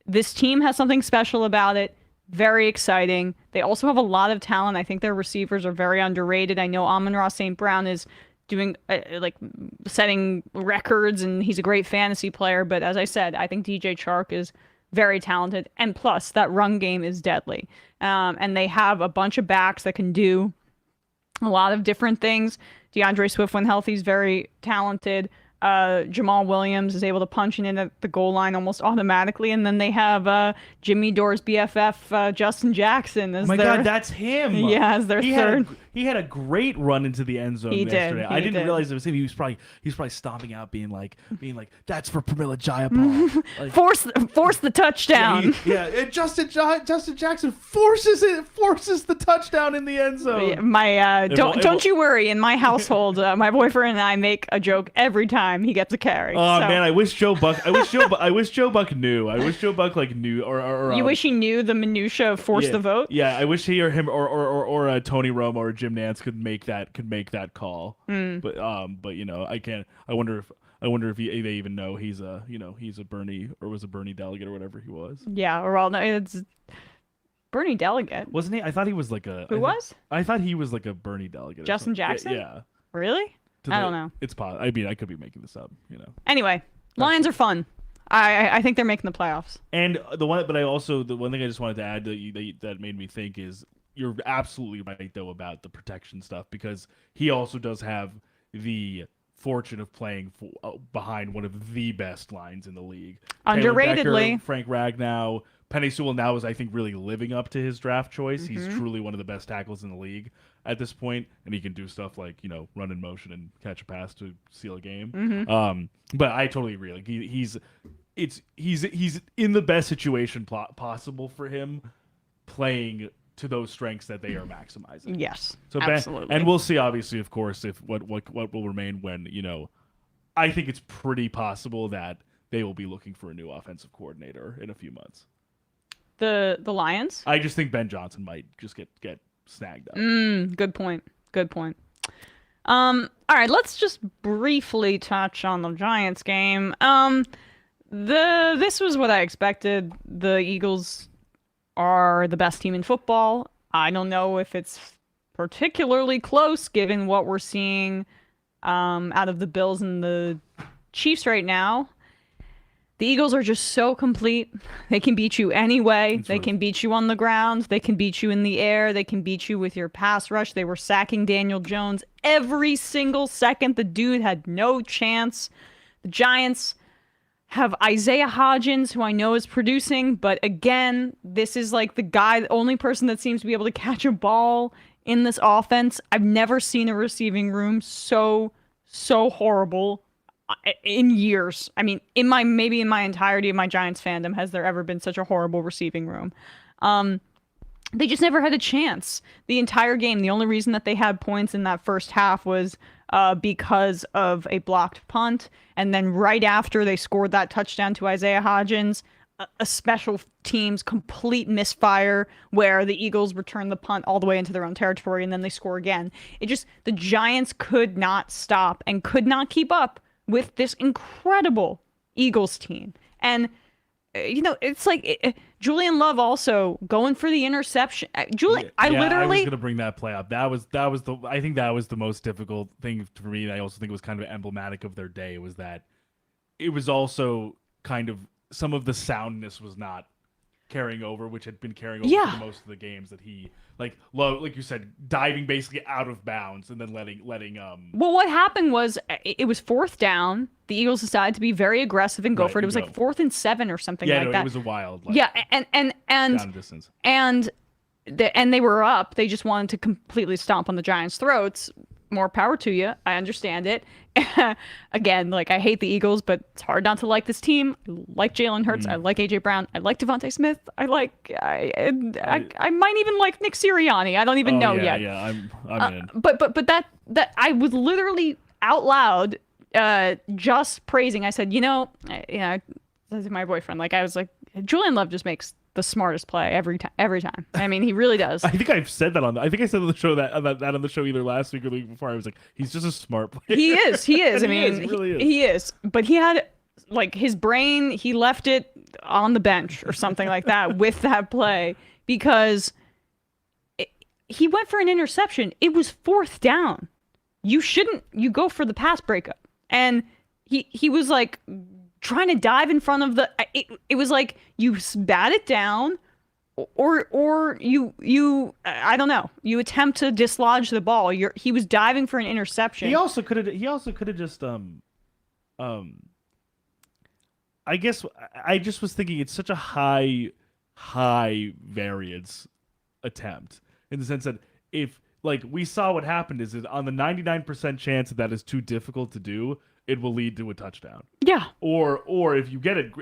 this team has something special about it. Very exciting. They also have a lot of talent. I think their receivers are very underrated. I know Amon-Ra St. Brown is doing setting records, and he's a great fantasy player. But as I said, I think DJ Chark is very talented, and plus that run game is deadly. And they have a bunch of backs that can do a lot of different things. DeAndre Swift, when healthy, is very talented. Jamal Williams is able to punch in at the goal line almost automatically, and then they have Jimmy Dore's BFF Justin Jackson as God, that's him. Yeah, as their third. He had a great run into the end zone yesterday. I didn't realize it was him. He was probably stomping out, being like, that's for Pramila Jayapal. Like, force the touchdown. Justin Jackson forces the touchdown in the end zone. Don't you worry. In my household, my boyfriend and I make a joke every time he gets a carry. Oh man, I wish Joe Buck knew. I wish Joe Buck knew or you wish he knew the minutia of force the vote. Yeah, I wish he or him or Tony Romo or Jim Nance could make that call. But I can't. I wonder if they even know he's a Bernie or was a Bernie delegate or whatever he was. Yeah, or all no, it's Bernie delegate. Wasn't he? I thought he was like a. Who was? I thought he was like a Bernie delegate. Justin Jackson? Yeah. Really? I don't know. It's possible. I mean, I could be making this up. Anyway, Lions are fun. I think they're making the playoffs. And the one thing I just wanted to add that made me think is you're absolutely right though about the protection stuff, because he also does have the fortune of playing behind one of the best lines in the league. Underratedly, Taylor Decker, Frank Ragnow, Penei Sewell now is, I think, really living up to his draft choice. Mm-hmm. He's truly one of the best tackles in the league at this point, and he can do stuff like, run in motion and catch a pass to seal a game. Mm-hmm. But I totally agree. Like he's in the best situation possible for him, playing to those strengths that they are maximizing. Yes, so absolutely. And we'll see, obviously, of course, if what will remain when I think it's pretty possible that they will be looking for a new offensive coordinator in a few months. The Lions? I just think Ben Johnson might just get snagged up. Good point. All right, let's just briefly touch on the Giants game. This was what I expected. The Eagles are the best team in football. I don't know if it's particularly close given what we're seeing out of the Bills and the Chiefs right now. The Eagles are just so complete. They can beat you anyway. They can beat you on the ground. They can beat you in the air. They can beat you with your pass rush. They were sacking Daniel Jones every single second. The dude had no chance. The Giants have Isaiah Hodgins, who I know is producing, but again, this is like the only person that seems to be able to catch a ball in this offense. I've never seen a receiving room so horrible in years. I mean, maybe in my entirety of my Giants fandom has there ever been such a horrible receiving room. They just never had a chance. The entire game, the only reason that they had points in that first half was because of a blocked punt. And then right after they scored that touchdown to Isaiah Hodgins, a special teams complete misfire where the Eagles return the punt all the way into their own territory and then they score again. The Giants could not stop and could not keep up with this incredible Eagles team. And it's like Julian Love also going for the interception. I was going to bring that play up. I think that was the most difficult thing for me. And I also think it was kind of emblematic of their day, was that it was also kind of some of the soundness was not carrying over, which had been carrying over for most of the games that he like you said, diving basically out of bounds and then letting Well, what happened was it was fourth down. The Eagles decided to be very aggressive and go for it. It was like 4th and 7 or something like that. It was a wild and down distance. And they were up. They just wanted to completely stomp on the Giants' throats. More power to you. I understand it. Again, like, I hate the Eagles, but it's hard not to like this team. I like Jalen Hurts. I like AJ Brown. I like Devontae Smith. I might even like Nick Sirianni. I don't even know yet. Yeah, I'm in. But that I was literally out loud just praising. I said, this is my boyfriend. Like, I was like, Julian Love just makes the smartest play every time. I mean, he really does. I think I've said that I think I said on the show that on the show either last week or the week before. I was like, he's just a smart player. He is. I mean, he really is. He is. But he had like his brain. He left it on the bench or something like that with that play because he went for an interception. It was 4th down. You go for the pass breakup, and he was like trying to dive in front of the it was like you bat it down or you I don't know, you attempt to dislodge the ball. He was diving for an interception. He also could have just I guess I just was thinking it's such a high variance attempt in the sense that if like we saw what happened is on the 99% chance that is too difficult to do, it will lead to a touchdown. Yeah. Or if you get it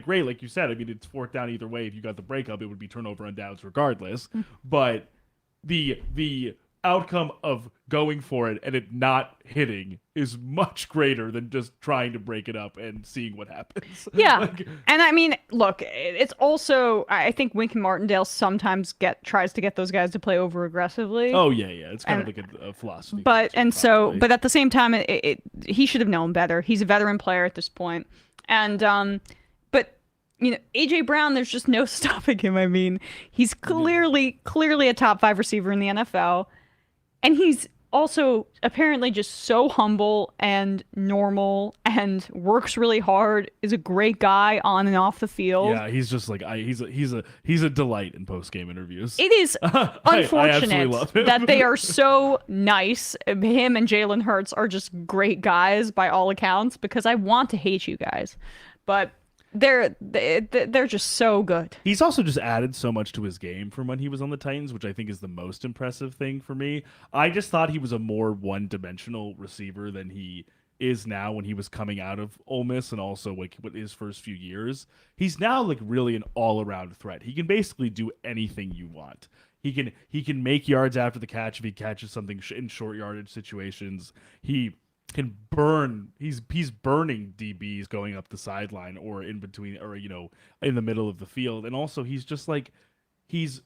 great, like you said, I mean, it's 4th down either way. If you got the breakup, it would be turnover and downs regardless. But the outcome of going for it and it not hitting is much greater than just trying to break it up and seeing what happens. Yeah. And I mean, look, it's also, I think Wink Martindale sometimes tries to get those guys to play over aggressively. Oh yeah. It's kind of like a philosophy. But at the same time, he should have known better. He's a veteran player at this point. And, but AJ Brown, there's just no stopping him. I mean, he's clearly a top 5 receiver in the NFL. And he's also apparently just so humble and normal and works really hard, is a great guy on and off the field. Yeah, he's just like he's a delight in post-game interviews. It is unfortunate that they are so nice. Him and Jalen Hurts are just great guys by all accounts, because I want to hate you guys. But they're just so good. He's also just added so much to his game from when he was on the Titans, which I think is the most impressive thing for me. I just thought he was a more one-dimensional receiver than he is now when he was coming out of Ole Miss, and also like with his first few years. He's now like really an all-around threat. He can basically do anything you want. He can make yards after the catch if he catches something in short yardage situations. He can burn. He's burning DBs going up the sideline or in between, or in the middle of the field. And also he's just like he's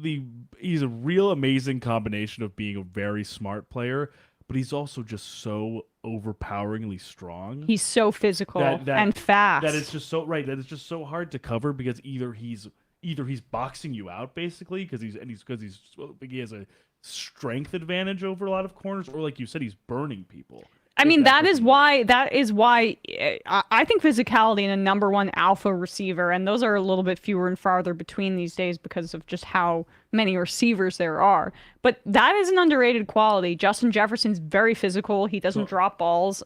a real amazing combination of being a very smart player, but he's also just so overpoweringly strong. He's so physical and fast. That it's just so right. That it's just so hard to cover because either he's boxing you out basically because he has a strength advantage over a lot of corners, or like you said, he's burning people. I mean, that is why I think physicality in a number one alpha receiver, and those are a little bit fewer and farther between these days because of just how many receivers there are. But that is an underrated quality. Justin Jefferson's very physical. He doesn't drop balls.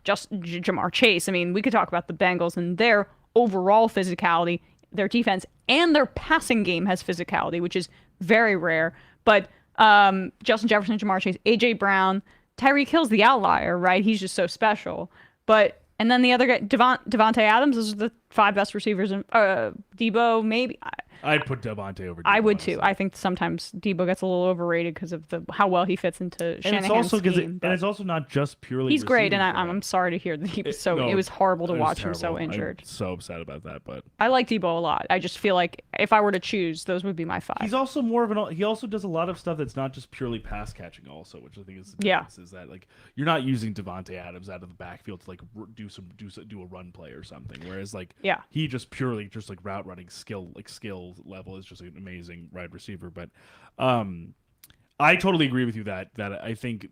Just Jamar Chase. I mean, we could talk about the Bengals and their overall physicality. Their defense and their passing game has physicality, which is very rare. But Justin Jefferson, Jamar Chase, A.J. Brown, Tyreek Hill's the outlier, right? He's just so special. And then the other guy, Devontae Adams, those are the 5 best receivers. Debo, maybe. I'd put Devontae over Debo. I would too. I think sometimes Debo gets a little overrated because of how well he fits into Shanahan's scheme. And it's also not just purely he's great, and I'm sorry to hear that he was it was horrible to watch him so injured. I'm so upset about that, but I like Debo a lot. I just feel like if I were to choose, those would be my 5. He's also he also does a lot of stuff that's not just purely pass catching also, which I think is the difference, is that like you're not using Devontae Adams out of the backfield to like do a run play or something, whereas like he just purely just like route running skill level is just an amazing wide receiver. But I totally agree with you that I think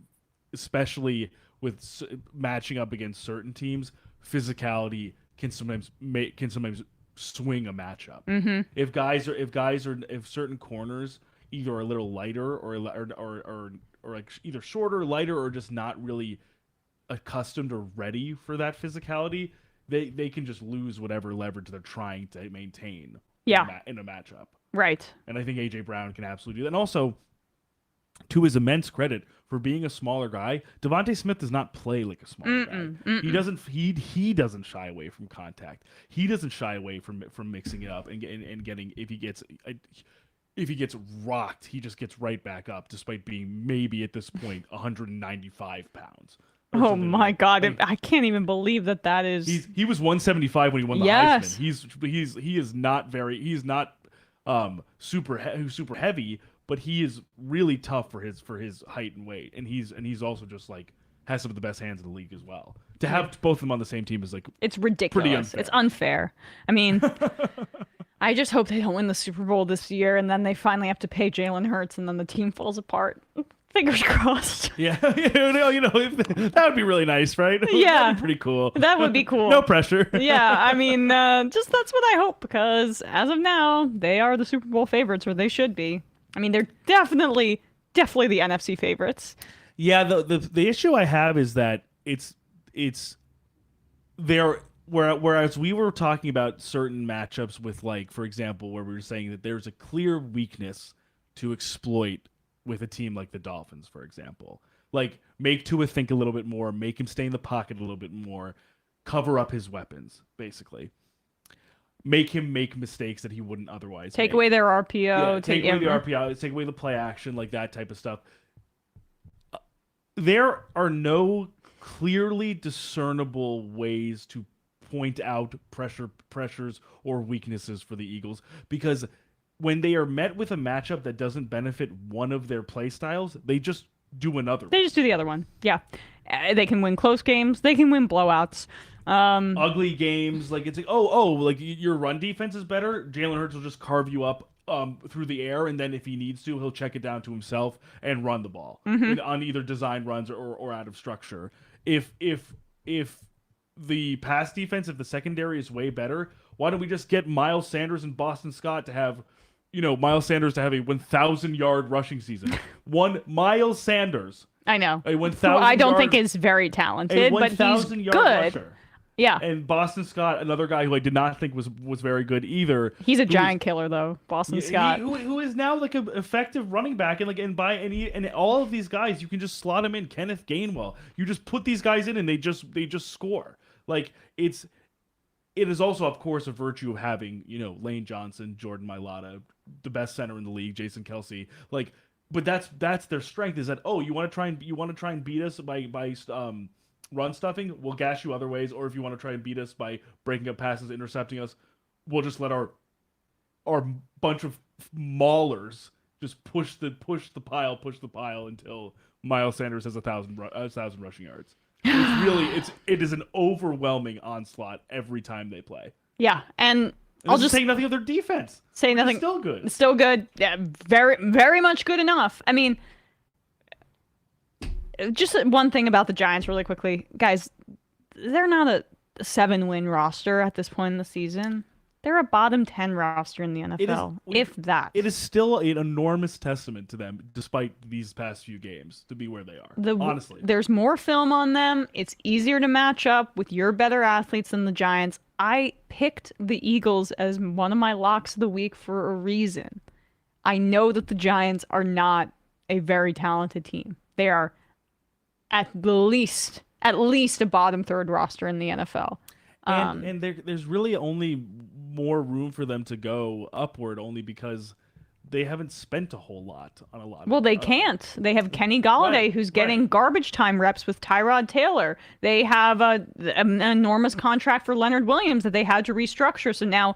especially with matching up against certain teams, physicality can sometimes swing a matchup. Mm-hmm. If certain corners either are a little lighter or like either shorter, lighter, or just not really accustomed or ready for that physicality, they can just lose whatever leverage they're trying to maintain in a matchup. Right. And I think A.J. Brown can absolutely do that. And also, to his immense credit, for being a smaller guy, Devontae Smith does not play like a smaller guy. He doesn't shy away from contact. He doesn't shy away from mixing it up and getting if he gets rocked, he just gets right back up despite being maybe at this point 195 pounds. Oh my God! I can't even believe that is. He was 175 when he won the Heisman. He is not super heavy, but he is really tough for his height and weight, and he's also just like has some of the best hands in the league as well. To have both of them on the same team is like it's ridiculous. Pretty unfair. It's unfair. I mean, I just hope they don't win the Super Bowl this year, and then they finally have to pay Jalen Hurts, and then the team falls apart. Fingers crossed. Yeah, that would be really nice, right? Yeah, that'd be pretty cool. That would be cool. No pressure. Yeah, I mean, just that's what I hope, because as of now, they are the Super Bowl favorites, or they should be. I mean, they're definitely the NFC favorites. Yeah, the issue I have is that it's there. Whereas we were talking about certain matchups with, like, for example, where we were saying that there's a clear weakness to exploit with a team like the Dolphins, for example. Like, make Tua think a little bit more, make him stay in the pocket a little bit more, cover up his weapons, basically. Make him make mistakes that he wouldn't otherwise take make. Away their RPO. Yeah, take away the RPO, take away the play action, like that type of stuff. There are no clearly discernible ways to point out pressures or weaknesses for the Eagles, because when they are met with a matchup that doesn't benefit one of their play styles, they just do another. They just do the other one. Yeah. They can win close games. They can win blowouts. Ugly games. Like, it's like, like your run defense is better. Jalen Hurts will just carve you up through the air, and then if he needs to, he'll check it down to himself and run the ball on either design runs or out of structure. If the pass defense, if the secondary is way better, why don't we just get Miles Sanders and Boston Scott to have Miles Sanders to have a 1,000-yard rushing season? Miles Sanders. I know. A 1,000. I don't think is very talented, but he's good. Rusher. Yeah. And Boston Scott, another guy who I did not think was very good either. He's a giant killer though, Boston Scott. Who is now like an effective running back, and all of these guys you can just slot them in. Kenneth Gainwell, you just put these guys in and they just score. Like it is also of course a virtue of having Lane Johnson, Jordan Mailata, the best center in the league, Jason Kelsey. Like, but that's their strength, is that you want to try and beat us by run stuffing, we'll gash you other ways, or if you want to try and beat us by breaking up passes, intercepting us, we'll just let our bunch of maulers just push the pile until Miles Sanders has 1,000 rushing yards. It is an overwhelming onslaught every time they play. Yeah, and I'll just say nothing of their defense. Say nothing. It's still good. Still good. Yeah, very, very much good enough. I mean, just one thing about the Giants really quickly. Guys, they're not a 7-win roster at this point in the season. They're a bottom 10 roster in the NFL, if that. It is still an enormous testament to them, despite these past few games, to be where they are. Honestly. There's more film on them. It's easier to match up with your better athletes than the Giants. I picked the Eagles as one of my locks of the week for a reason. I know that the Giants are not a very talented team. They are at least a bottom third roster in the NFL. And there's really only more room for them to go upward, only because they haven't spent a whole lot on a lot. Well, they can't. They have Kenny Golladay, who's getting garbage time reps with Tyrod Taylor. They have an enormous contract for Leonard Williams that they had to restructure. So now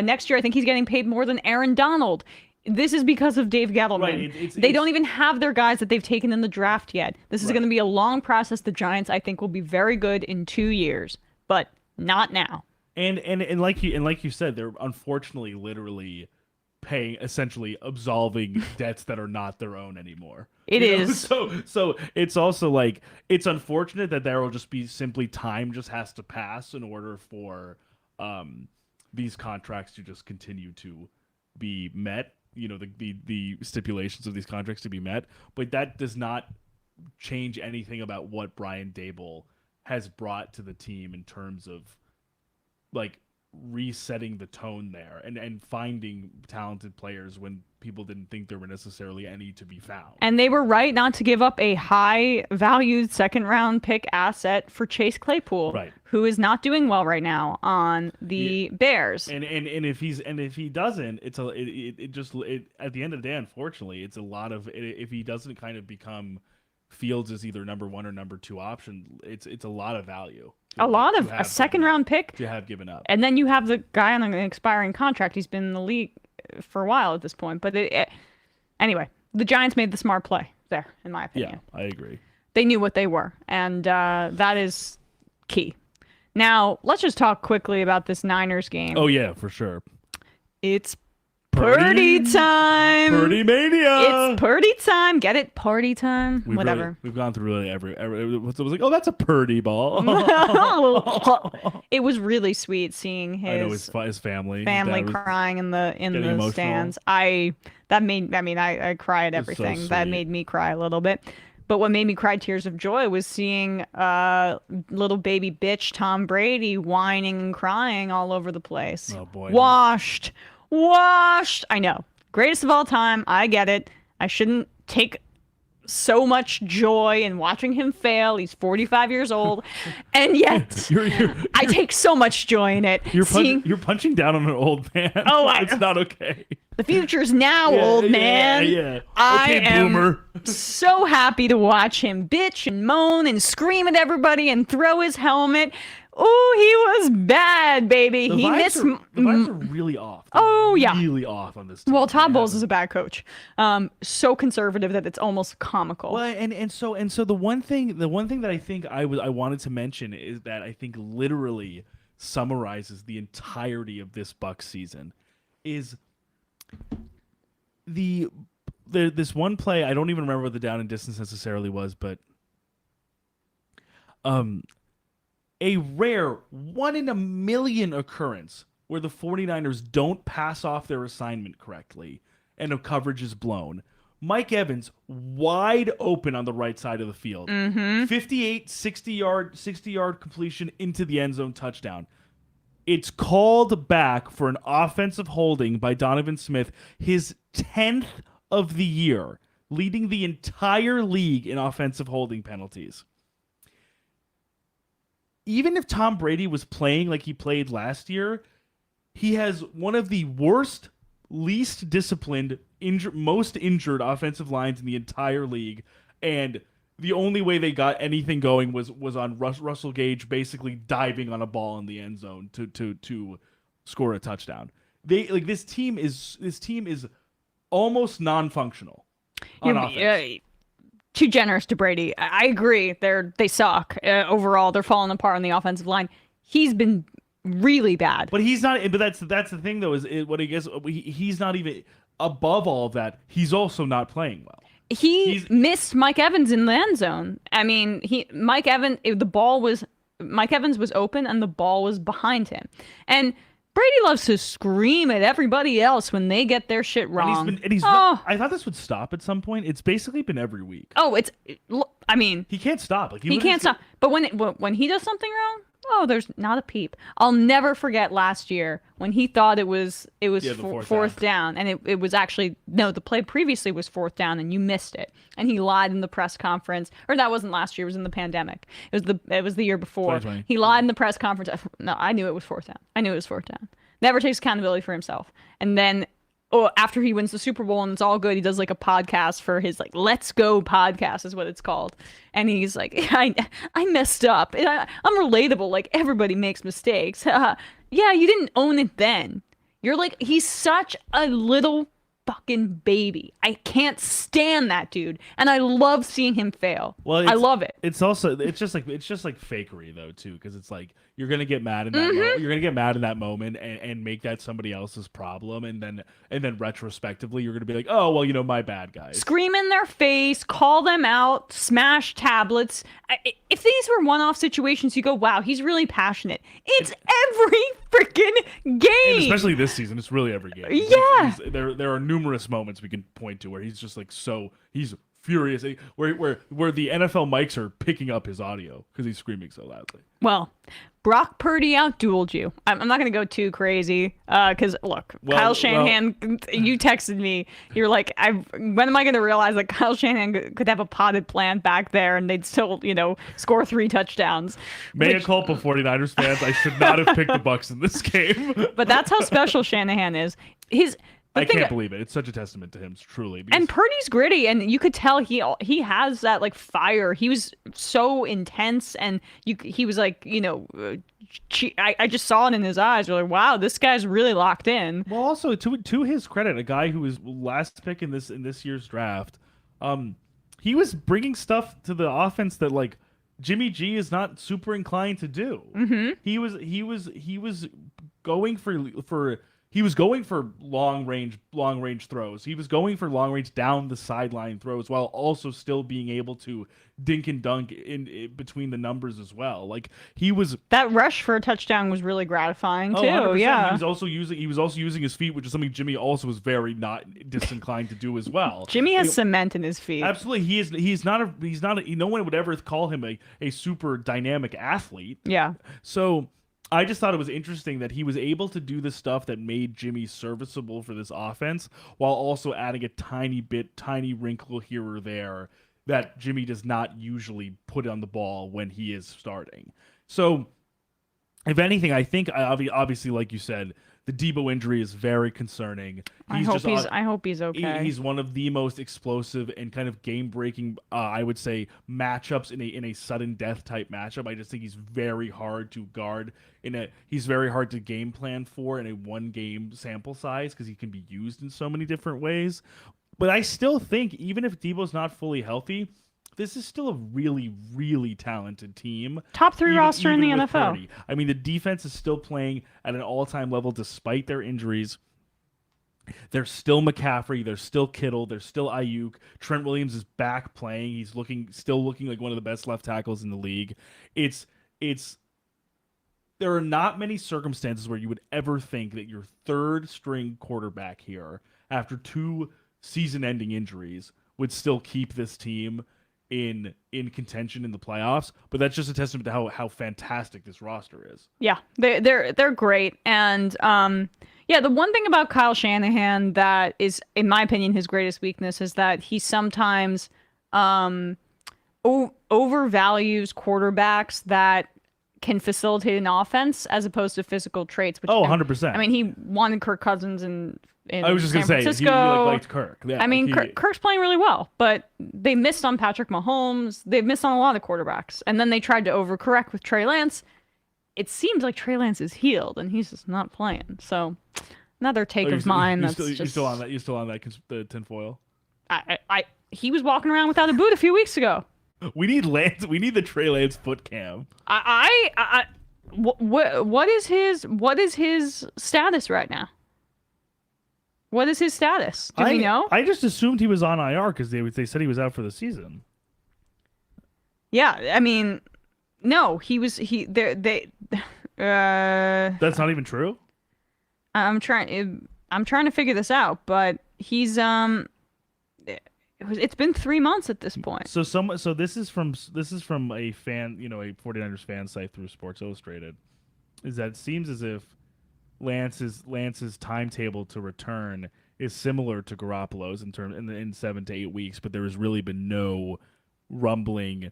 next year, I think he's getting paid more than Aaron Donald. This is because of Dave Gettleman. Right. They don't even have their guys that they've taken in the draft yet. This is going to be a long process. The Giants, I think, will be very good in 2 years, but not now. And like you said, they're unfortunately literally essentially absolving debts that are not their own anymore. It is. So it's also like, it's unfortunate that there will just be simply time just has to pass in order for these contracts to just continue to be met. The stipulations of these contracts to be met, but that does not change anything about what Brian Daboll has brought to the team in terms of like resetting the tone there and finding talented players when people didn't think there were necessarily any to be found. And they were right not to give up a high valued second round pick asset for Chase Claypool, who is not doing well right now on the Bears. And if he doesn't, at the end of the day, unfortunately, it's a lot of, if he doesn't kind of become Fields is either number 1 or number 2 option, it's a lot of value. A second round pick to have given up. And then you have the guy on an expiring contract. He's been in the league for a while at this point. But anyway, the Giants made the smart play there, in my opinion. Yeah, I agree. They knew what they were, and that is key. Now, let's just talk quickly about this Niners game. Oh, yeah, for sure. It's Purdy time. Purdymania. It's Purdy time. Get it? Party time. Whatever. We've gone through really every it was like, oh, that's a Purdy ball. It was really sweet seeing his family crying in the stands. I cry at everything. So that made me cry a little bit. But what made me cry tears of joy was seeing little baby bitch Tom Brady whining and crying all over the place. Oh boy. Washed. I know. Greatest of all time. I get it. I shouldn't take so much joy in watching him fail. He's 45 years old. And yet, I take so much joy in it. You're punching down on an old man. Oh, it's not okay. The future's now, old man. Yeah. I am boomer. So happy to watch him bitch and moan and scream at everybody and throw his helmet. Oh, he was bad, baby. The vibes are really off. Really off on this team. Well, Todd Bowles is a bad coach. So conservative that it's almost comical. Well, and so the one thing that I think I wanted to mention is that I think literally summarizes the entirety of this Bucs season is this one play. I don't even remember what the down and distance necessarily was, but a rare 1 in a million occurrence where the 49ers don't pass off their assignment correctly and a coverage is blown. Mike Evans wide open on the right side of the field. 58, 60-yard completion into the end zone touchdown. It's called back for an offensive holding by Donovan Smith, his 10th of the year, leading the entire league in offensive holding penalties. Even if Tom Brady was playing like he played last year, he has one of the worst, least disciplined, most injured offensive lines in the entire league, and the only way they got anything going was on Russell Gage basically diving on a ball in the end zone to score a touchdown. This team is almost non-functional on offense. Too generous to Brady. I agree. They suck overall. They're falling apart on the offensive line. He's been really bad. But he's not. But that's the thing though. He's not even above all of that. He's also not playing well. He missed Mike Evans in the end zone. I mean, Mike Evans was open and the ball was behind him. And Brady loves to scream at everybody else when they get their shit wrong. I thought this would stop at some point. It's basically been every week. Oh, I mean, he can't stop. He can't stop. But when he does something wrong, there's not a peep. I'll never forget last year when he thought it was fourth down, and it was actually no. The play previously was fourth down, and you missed it. And he lied in the press conference, or that wasn't last year. It was in the pandemic. It was the year before. He lied in the press conference. No, I knew it was fourth down. Never takes accountability for himself. And then after he wins the Super Bowl and it's all good, he does like a podcast for his like Let's Go podcast is what it's called. And he's like, I messed up. I'm relatable. Like everybody makes mistakes. Yeah, you didn't own it then. You're like, he's such a little fucking baby. I can't stand that dude, and I love seeing him fail. Well, I love it. It's just like fakery though too, because it's like you're gonna get mad in that you're gonna get mad in that moment and make that somebody else's problem, and then retrospectively you're gonna be like, oh well, my bad, guys. Scream in their face, call them out, smash tablets. If these were one-off situations, you go, wow, he's really passionate. It's every freaking game, and especially this season. It's really every game. Yeah, there are numerous moments we can point to where he's just like he's furious, where the NFL mics are picking up his audio because he's screaming so loudly. Well, Brock Purdy outdueled you. I'm not going to go too crazy because, look, Kyle Shanahan, you texted me. You're like, when am I going to realize that Kyle Shanahan could have a potted plant back there and they'd still, score 3 touchdowns? Mea culpa, 49ers fans. I should not have picked the Bucs in this game. But that's how special Shanahan is. I can't believe it. It's such a testament to him, truly. And Purdy's gritty, and you could tell he has that like fire. He was so intense, and he was like, I just saw it in his eyes. You're like, wow, this guy's really locked in. Well, also to his credit, a guy who was last pick in this year's draft, he was bringing stuff to the offense that like Jimmy G is not super inclined to do. Mm-hmm. He was going for. He was going for long range throws. He was going for long range down the sideline throws while also still being able to dink and dunk in between the numbers as well. Like that rush for a touchdown was really gratifying too. 100%. Yeah. He was also using his feet, which is something Jimmy also was very not disinclined to do as well. Jimmy has cement in his feet. Absolutely. He's not no one would ever call him a super dynamic athlete. Yeah. So I just thought it was interesting that he was able to do the stuff that made Jimmy serviceable for this offense while also adding a tiny wrinkle here or there that Jimmy does not usually put on the ball when he is starting. So, if anything, I think, obviously, like you said, the Debo injury is very concerning. I hope he's okay. He's one of the most explosive and kind of game-breaking, I would say, matchups in a sudden death type matchup. I just think he's very hard to guard. He's very hard to game plan for in a one-game sample size because he can be used in so many different ways. But I still think, even if Debo's not fully healthy, this is still a really, really talented team. Top 3 roster in the NFL. Purdy. I mean, the defense is still playing at an all-time level despite their injuries. There's still McCaffrey. There's still Kittle. There's still Ayuk. Trent Williams is back playing. He's still looking like one of the best left tackles in the league. There are not many circumstances where you would ever think that your third-string quarterback here, after 2 season-ending injuries would still keep this team in contention in the playoffs. But that's just a testament to how fantastic this roster is. Yeah, they're great. And yeah, the one thing about Kyle Shanahan that is, in my opinion, his greatest weakness is that he sometimes overvalues quarterbacks that can facilitate an offense as opposed to physical traits. Which, 100%. I mean, he wanted Kirk Cousins in I was just San going to say, Francisco. he liked Kirk. Yeah, I mean, Kirk's playing really well, but they missed on Patrick Mahomes. They've missed on a lot of quarterbacks. And then they tried to overcorrect with Trey Lance. It seems like Trey Lance is healed, and he's just not playing. So another take of mine. You still on that? You still on that? The tinfoil? He was walking around without a boot a few weeks ago. We need Lance. We need the Trey Lance foot cam. What is his status right now? What is his status? Do we know? I just assumed he was on IR because they said he was out for the season. Yeah, I mean, no, That's not even true. I'm trying to figure this out, but he's it's been 3 months at this point. So this is from a fan, a 49ers fan site through Sports Illustrated. Is that it seems as if Lance's timetable to return is similar to Garoppolo's in 7 to 8 weeks, but there has really been no rumbling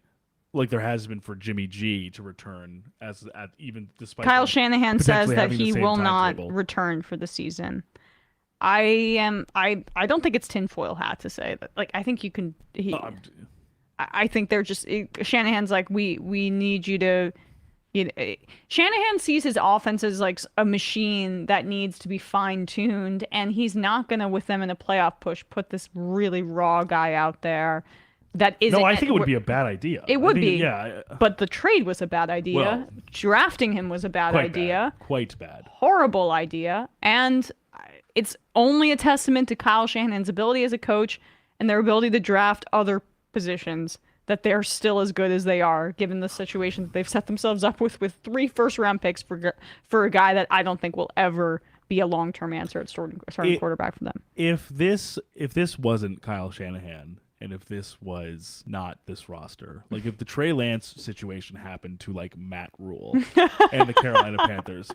like there has been for Jimmy G to return even despite Kyle Shanahan says that he will not timetable. return for the season. I don't think it's tinfoil hat to say that. Like, I think you can. I think they're just Shanahan's like we need you to. Shanahan sees his offense as like a machine that needs to be fine-tuned, and he's not gonna, with them in a playoff push, put this really raw guy out there that isn't. No, I think it would be a bad idea. It would be, yeah. But the trade was a bad idea. Well, drafting him was a bad idea. Quite bad. Horrible idea, and it's only a testament to Kyle Shanahan's ability as a coach and their ability to draft other positions that they're still as good as they are, given the situation that they've set themselves up with 3 first-round picks for a guy that I don't think will ever be a long-term answer at starting quarterback for them. If this wasn't Kyle Shanahan, and if this was not this roster, like if the Trey Lance situation happened to like Matt Rule and the Carolina Panthers,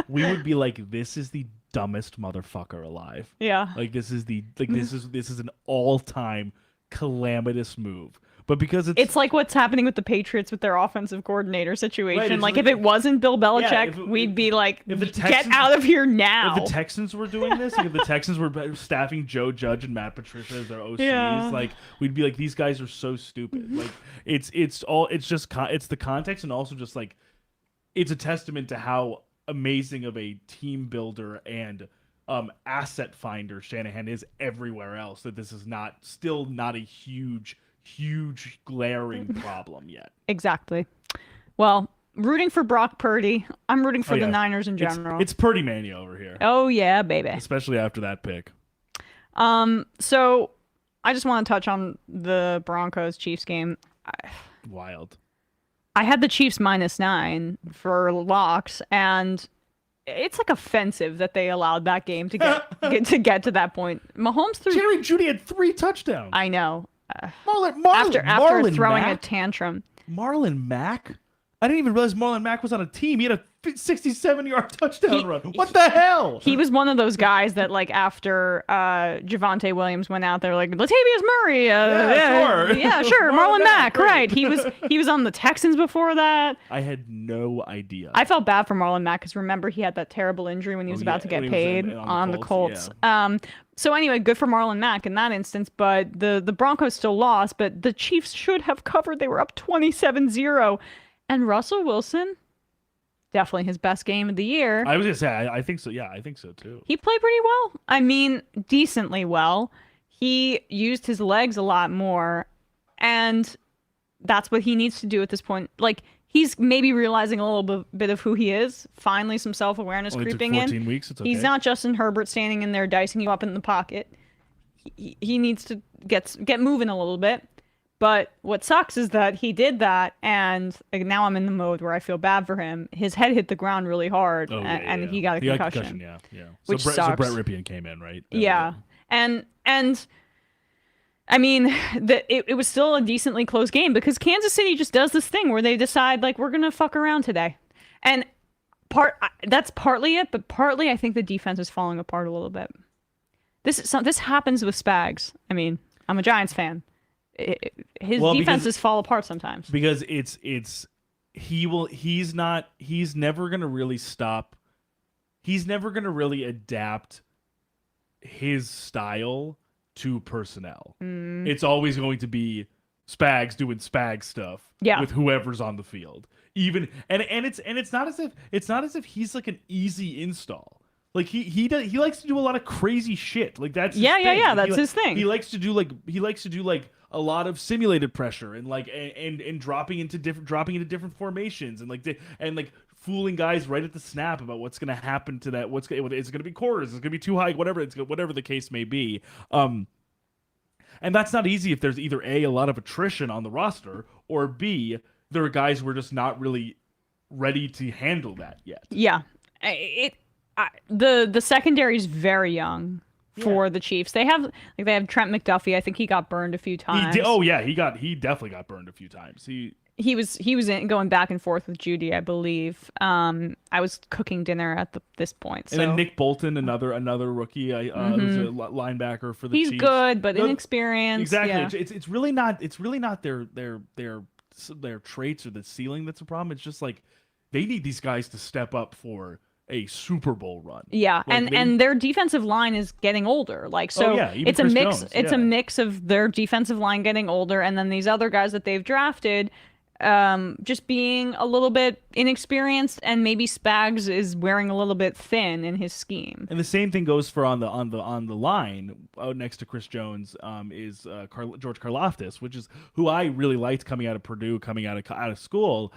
we would be like, this is the dumbest motherfucker alive. Yeah. Like this is an all-time calamitous move. But because it's like what's happening with the Patriots with their offensive coordinator situation. Right, like if it wasn't Bill Belichick, we'd be like, get out of here now. If the Texans were doing this, like if the Texans were staffing Joe Judge and Matt Patricia as their OCs, like we'd be like, these guys are so stupid. Like it's the context, and also just like it's a testament to how amazing of a team builder and asset finder Shanahan is everywhere else. That this is still not a huge glaring problem yet. Exactly. Well, rooting for Brock Purdy. I'm rooting for the Niners in general. It's Purdymania over here. Oh yeah, baby. Especially after that pick. So I just want to touch on the Broncos Chiefs game. Wild. I had the Chiefs -9 for locks, and it's like offensive that they allowed that game to get to that point. Mahomes threw. Jerry Jeudy had 3 touchdowns. I know. After throwing a tantrum. Marlon Mack? I didn't even realize Marlon Mack was on a team. He had a 67-yard touchdown run. What the hell? He was one of those guys that, like, after Javonte Williams went out there, like, Latavius Murray. Sure. Marlon Mack, right. He was on the Texans before that. I had no idea. I felt bad for Marlon Mack because, remember, he had that terrible injury when he was about to get paid on the Colts. Yeah. So anyway, good for Marlon Mack in that instance, but the Broncos still lost, but the Chiefs should have covered. They were up 27-0. And Russell Wilson, definitely his best game of the year. I was going to say, I think so. Yeah, I think so too. He played pretty well. I mean, decently well. He used his legs a lot more, and that's what he needs to do at this point. Like, he's maybe realizing a little bit of who he is. Finally, some self-awareness creeping in. 14 weeks, it's okay. He's not Justin Herbert standing in there dicing you up in the pocket. He needs to get moving a little bit. But what sucks is that he did that, and now I'm in the mode where I feel bad for him. His head hit the ground really hard, and he got a concussion. Yeah. Which so sucks. Brett Ripien came in, right? Yeah. And And I mean, it was still a decently close game because Kansas City just does this thing where they decide, like, we're going to fuck around today. And that's partly it, but partly I think the defense is falling apart a little bit. This happens with Spags. I mean, I'm a Giants fan. His defenses fall apart sometimes. Because he's never going to really stop. He's never going to really adapt his style to personnel. It's always going to be Spags doing Spag stuff with whoever's on the field. Even and it's not as if he's like an easy install. Like he likes to do a lot of crazy shit. Like that's his thing. That's his thing. He likes to do like a lot of simulated pressure and like and dropping into different formations and like fooling guys right at the snap about what's going to happen to that. Is it going to be quarters? Is it going to be too high? Whatever the case may be. And that's not easy if there's either A, a lot of attrition on the roster, or B, there are guys who are just not really ready to handle that yet. Yeah. The secondary is very young for the Chiefs. They have Trent McDuffie. I think he got burned a few times. He definitely got burned a few times. He was going back and forth with Judy, I believe. I was cooking dinner at this point. So. And then Nick Bolton, another rookie, who's a linebacker for the Chiefs. He's good, but inexperienced. Exactly. Yeah. It's really not their traits or the ceiling that's a problem. It's just like they need these guys to step up for a Super Bowl run. Yeah, like and their defensive line is getting older. Like it's a mix. It's a mix of their defensive line getting older, and then these other guys that they've drafted, just being a little bit inexperienced, and maybe Spags is wearing a little bit thin in his scheme. And the same thing goes for on the line next to Chris Jones is George Karlaftis, which is who I really liked coming out of Purdue, coming out of school.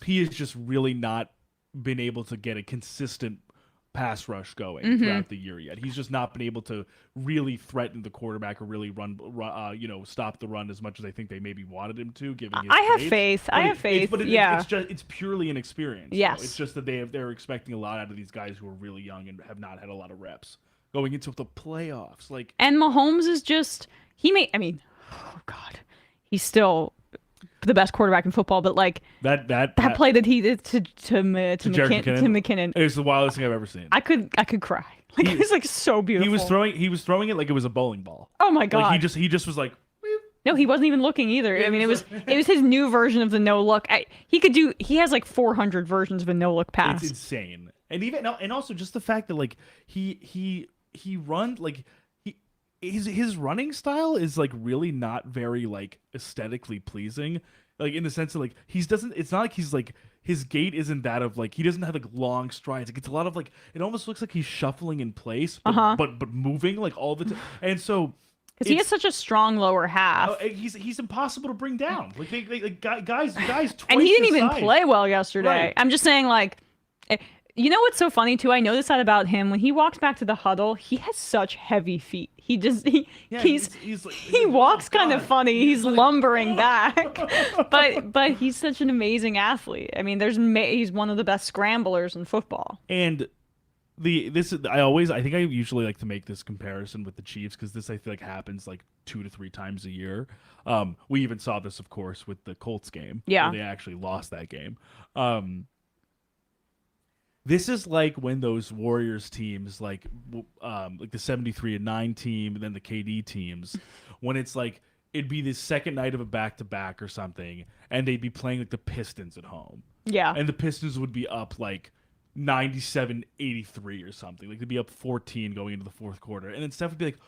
He is just really not been able to get a consistent pass rush going throughout the year yet. He's just not been able to really threaten the quarterback or really stop the run as much as I think they maybe wanted him to. I have faith. But it's purely inexperience. Yes, it's just that they're expecting a lot out of these guys who are really young and have not had a lot of reps going into the playoffs. And Mahomes is just he's still the best quarterback in football, but like that play that he did to McKinnon. It was the wildest thing I've ever seen. I could cry. Like it was like so beautiful. He was throwing it like it was a bowling ball. Oh my god! Like he just was like. No, he wasn't even looking either. I mean, it was his new version of the no look. He has like 400 versions of a no look pass. It's insane, and also just the fact that like he runs like. His running style is like really not very like aesthetically pleasing, like in the sense of like it's not like he's like his gait isn't that of like he doesn't have like long strides. Like it's a lot of like it almost looks like he's shuffling in place but moving like all the time. And so because he has such a strong lower half, he's impossible to bring down. Like guys twice and he didn't even size. Play well yesterday. Right. I'm just saying like. You know what's so funny too? I noticed that about him. When he walks back to the huddle, he has such heavy feet. He walks kind of funny. He's lumbering back, but he's such an amazing athlete. I mean, he's one of the best scramblers in football. And I think I usually like to make this comparison with the Chiefs because this I feel like happens like 2 to 3 times a year. We even saw this, of course, with the Colts game. Yeah, where they actually lost that game. This is like when those Warriors teams, like the 73-9 team, and then the KD teams, when it's like it'd be the second night of a back-to-back or something, and they'd be playing like the Pistons at home. Yeah, and the Pistons would be up like 97-83 or something. Like they'd be up 14 going into the fourth quarter, and then Steph would be like,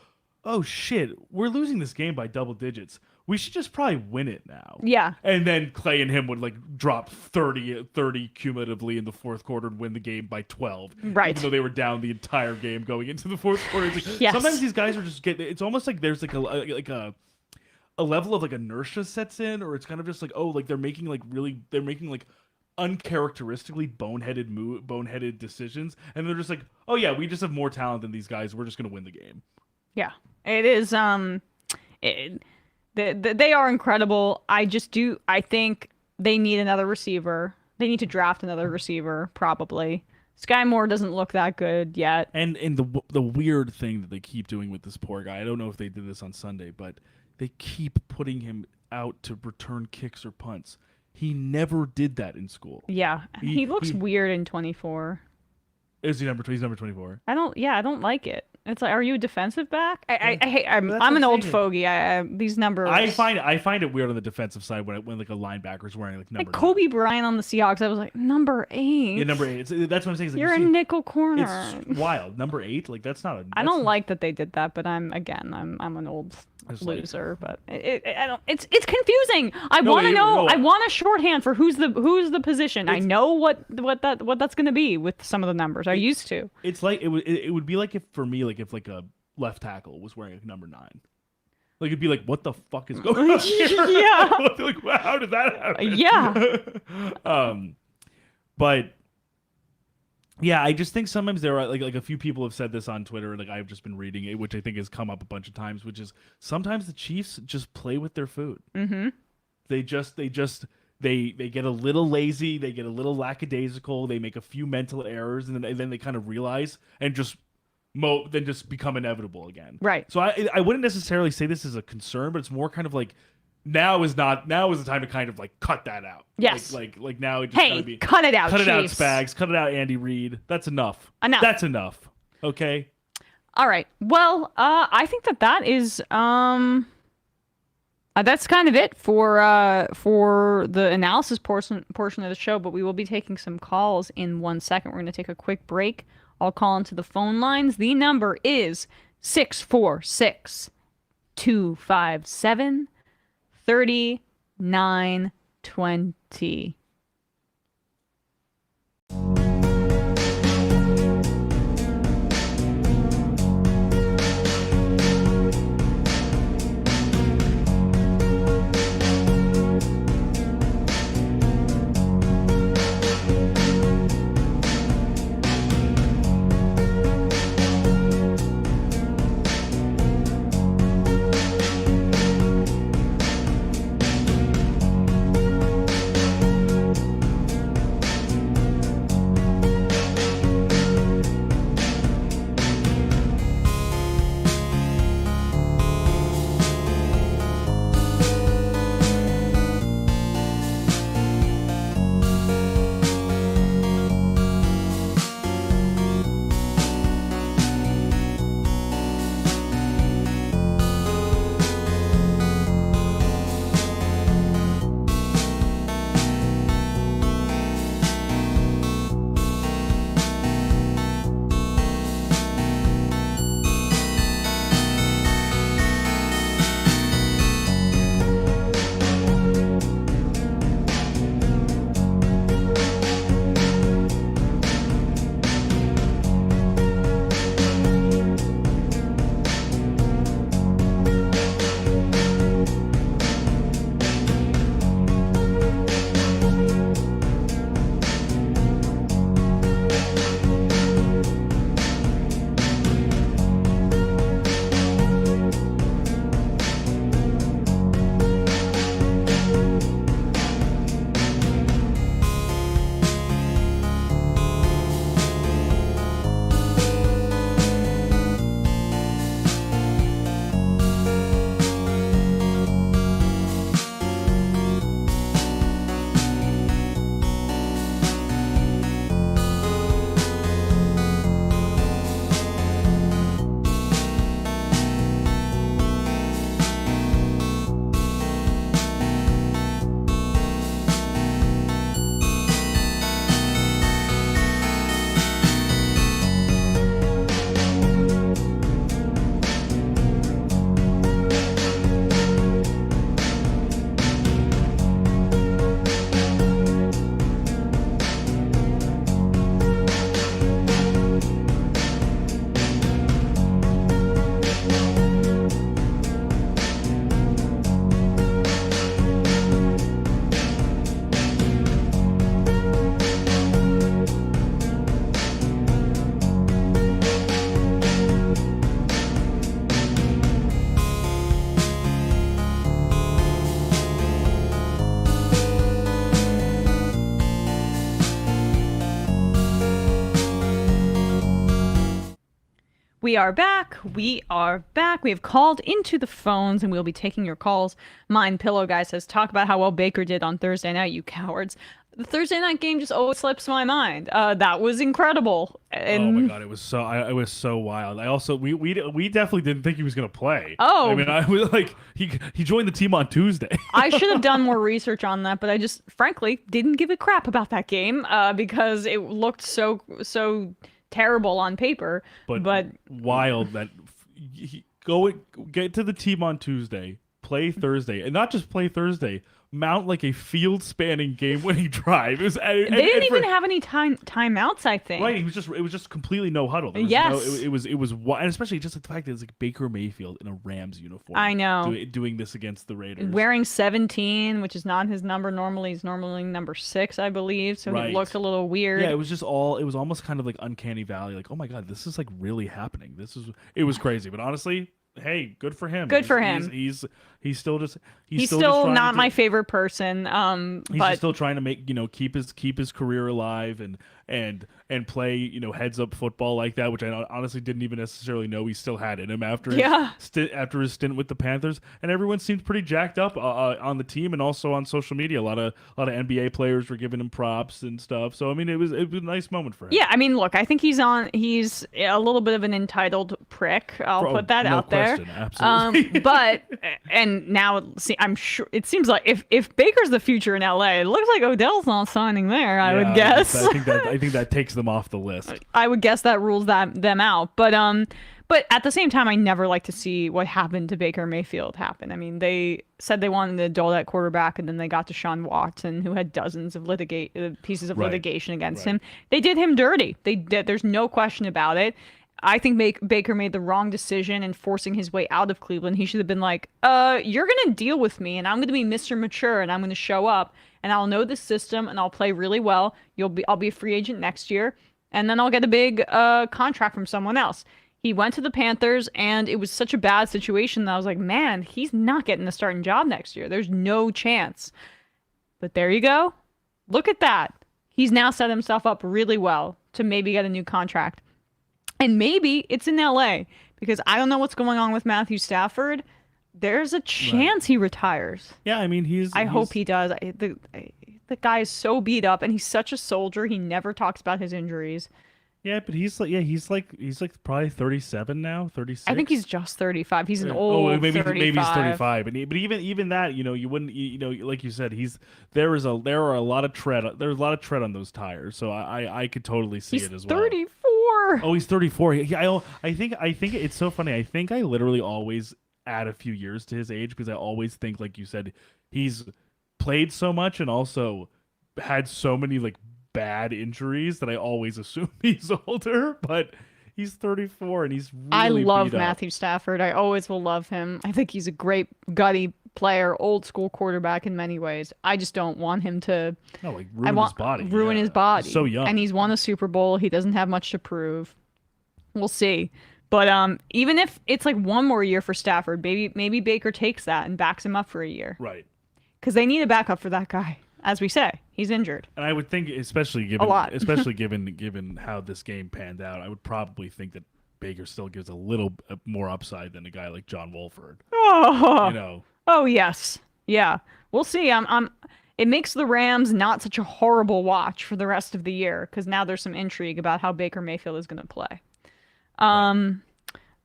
"Oh shit, we're losing this game by double digits. We should just probably win it now." Yeah. And then Clay and him would like drop 30 cumulatively in the fourth quarter and win the game by 12. Right. Even though they were down the entire game going into the fourth quarter. Like, yes. Sometimes these guys are just it's almost like there's like a level of like inertia sets in, or it's kind of just like, oh, like they're making like uncharacteristically boneheaded decisions, and they're just like, oh yeah, we just have more talent than these guys. We're just gonna win the game. Yeah, it is. They are incredible. I think they need another receiver. They need to draft another receiver, probably. Sky Moore doesn't look that good yet. And the weird thing that they keep doing with this poor guy, I don't know if they did this on Sunday, but they keep putting him out to return kicks or punts. He never did that in school. Yeah, he looks weird in 24. Is he he's number 24? I don't like it. It's like, are you a defensive back? I'm an old fogey. These numbers. I find it weird on the defensive side when like a linebacker's wearing like number. Like Kobe Bryant on the Seahawks, I was like, number 8. Yeah, number 8. That's what I'm saying. Like, You're a nickel corner. It's wild. Number 8, like that's not a. I don't like that they did that, but I'm an old loser. But I don't. It's confusing. I want to know. I want a shorthand for who's the position. I know what that's gonna be with some of the numbers. I used to. It's like it would be like if for me like if like a left tackle was wearing a number 9. Like it'd be like, what the fuck is going on here? Yeah. Like, how did that happen? Yeah. But yeah, I just think sometimes there are like a few people have said this on Twitter, like I've just been reading it, which I think has come up a bunch of times, which is sometimes the Chiefs just play with their food. Mm-hmm. They get a little lazy, they get a little lackadaisical, they make a few mental errors, and then they kind of realize and just become inevitable again. Right. So I wouldn't necessarily say this is a concern, but it's more kind of like now is the time to kind of like cut that out. Yes. Like now it just gotta be cut it out. Cut Chiefs. it out, Spags. Cut it out, Andy Reid. That's enough. That's enough. Okay. All right. Well, I think that is that's kind of it for the analysis portion of the show. But we will be taking some calls in 1 second. We're going to take a quick break. I'll call into the phone lines. The number is 646-257-3920. We are back. We are back. We have called into the phones and we'll be taking your calls. Mind Pillow Guy says, talk about how well Baker did on Thursday night, you cowards. The Thursday night game just always slips my mind. That was incredible. And oh my god, it was so wild. I also we definitely didn't think he was gonna play. Oh, I mean, I was like he joined the team on Tuesday. I should have done more research on that, but I just frankly didn't give a crap about that game because it looked so terrible on paper. But wild that get to the team on Tuesday, play Thursday, and not just play Thursday. Mount like a field-spanning game-winning drive. They didn't even have any timeouts, I think. Right, it was just completely no huddle. Yes, it was, and especially just like the fact that it's like Baker Mayfield in a Rams uniform. I know doing this against the Raiders, wearing 17, which is not his number. Normally, he's normally number 6, I believe. So right. It looked a little weird. Yeah, it was almost kind of like uncanny valley. Like, oh my god, this is like really happening. It was crazy, but honestly. Hey, good for him. Good for him. He's still not my favorite person. He's still trying to make keep his career alive and play heads up football like that, which I honestly didn't even necessarily know he still had in him after his stint with the Panthers. And everyone seemed pretty jacked up on the team and also on social media. A lot of NBA players were giving him props and stuff. So I mean, it was a nice moment for him. Yeah, I mean, look, I think he's a little bit of an entitled prick. I'll put that out there. Absolutely. But now I'm sure it seems like if Baker's the future in LA, it looks like Odell's not signing there. I would guess. I think that takes them off the list. I would guess that rules them out. But at the same time, I never like to see what happened to Baker Mayfield happen. I mean, they said they wanted to dull that quarterback, and then they got Deshaun Watson, who had dozens of pieces of litigation against him. They did him dirty. They did. There's no question about it. I think Baker made the wrong decision in forcing his way out of Cleveland. He should have been like, you're going to deal with me, and I'm going to be Mr. Mature, and I'm going to show up, and I'll know the system, and I'll play really well. I'll be a free agent next year, and then I'll get a big contract from someone else. He went to the Panthers, and it was such a bad situation that I was like, man, he's not getting a starting job next year. There's no chance. But there you go. Look at that. He's now set himself up really well to maybe get a new contract. And maybe it's in LA because I don't know what's going on with Matthew Stafford. There's a chance he retires. Yeah, I mean, I hope he does. The guy is so beat up, and he's such a soldier. He never talks about his injuries. Yeah, but he's like probably 37 now, 36. I think he's just 35. He's an old maybe 35. Maybe he's 35. But even that, you wouldn't, like you said, there are a lot of tread. There's a lot of tread on those tires. So I could totally see it as well. 34. Oh, he's 34. Yeah, I think it's so funny. I think I literally always add a few years to his age because I always think, like you said, he's played so much and also had so many like bad injuries that I always assume he's older, but he's 34 and he's really I love beat up. Matthew Stafford. I always will love him. I think he's a great gutty player, old school quarterback in many ways. I just don't want him to ruin his body. He's so young. And he's won a Super Bowl. He doesn't have much to prove. We'll see. But even if it's like one more year for Stafford, maybe Baker takes that and backs him up for a year. Right. Because they need a backup for that guy. As we say, he's injured. And I would think, especially given how this game panned out, I would probably think that Baker still gives a little more upside than a guy like John Wolford. Oh, Oh yes, yeah. We'll see. It makes the Rams not such a horrible watch for the rest of the year because now there's some intrigue about how Baker Mayfield is going to play. All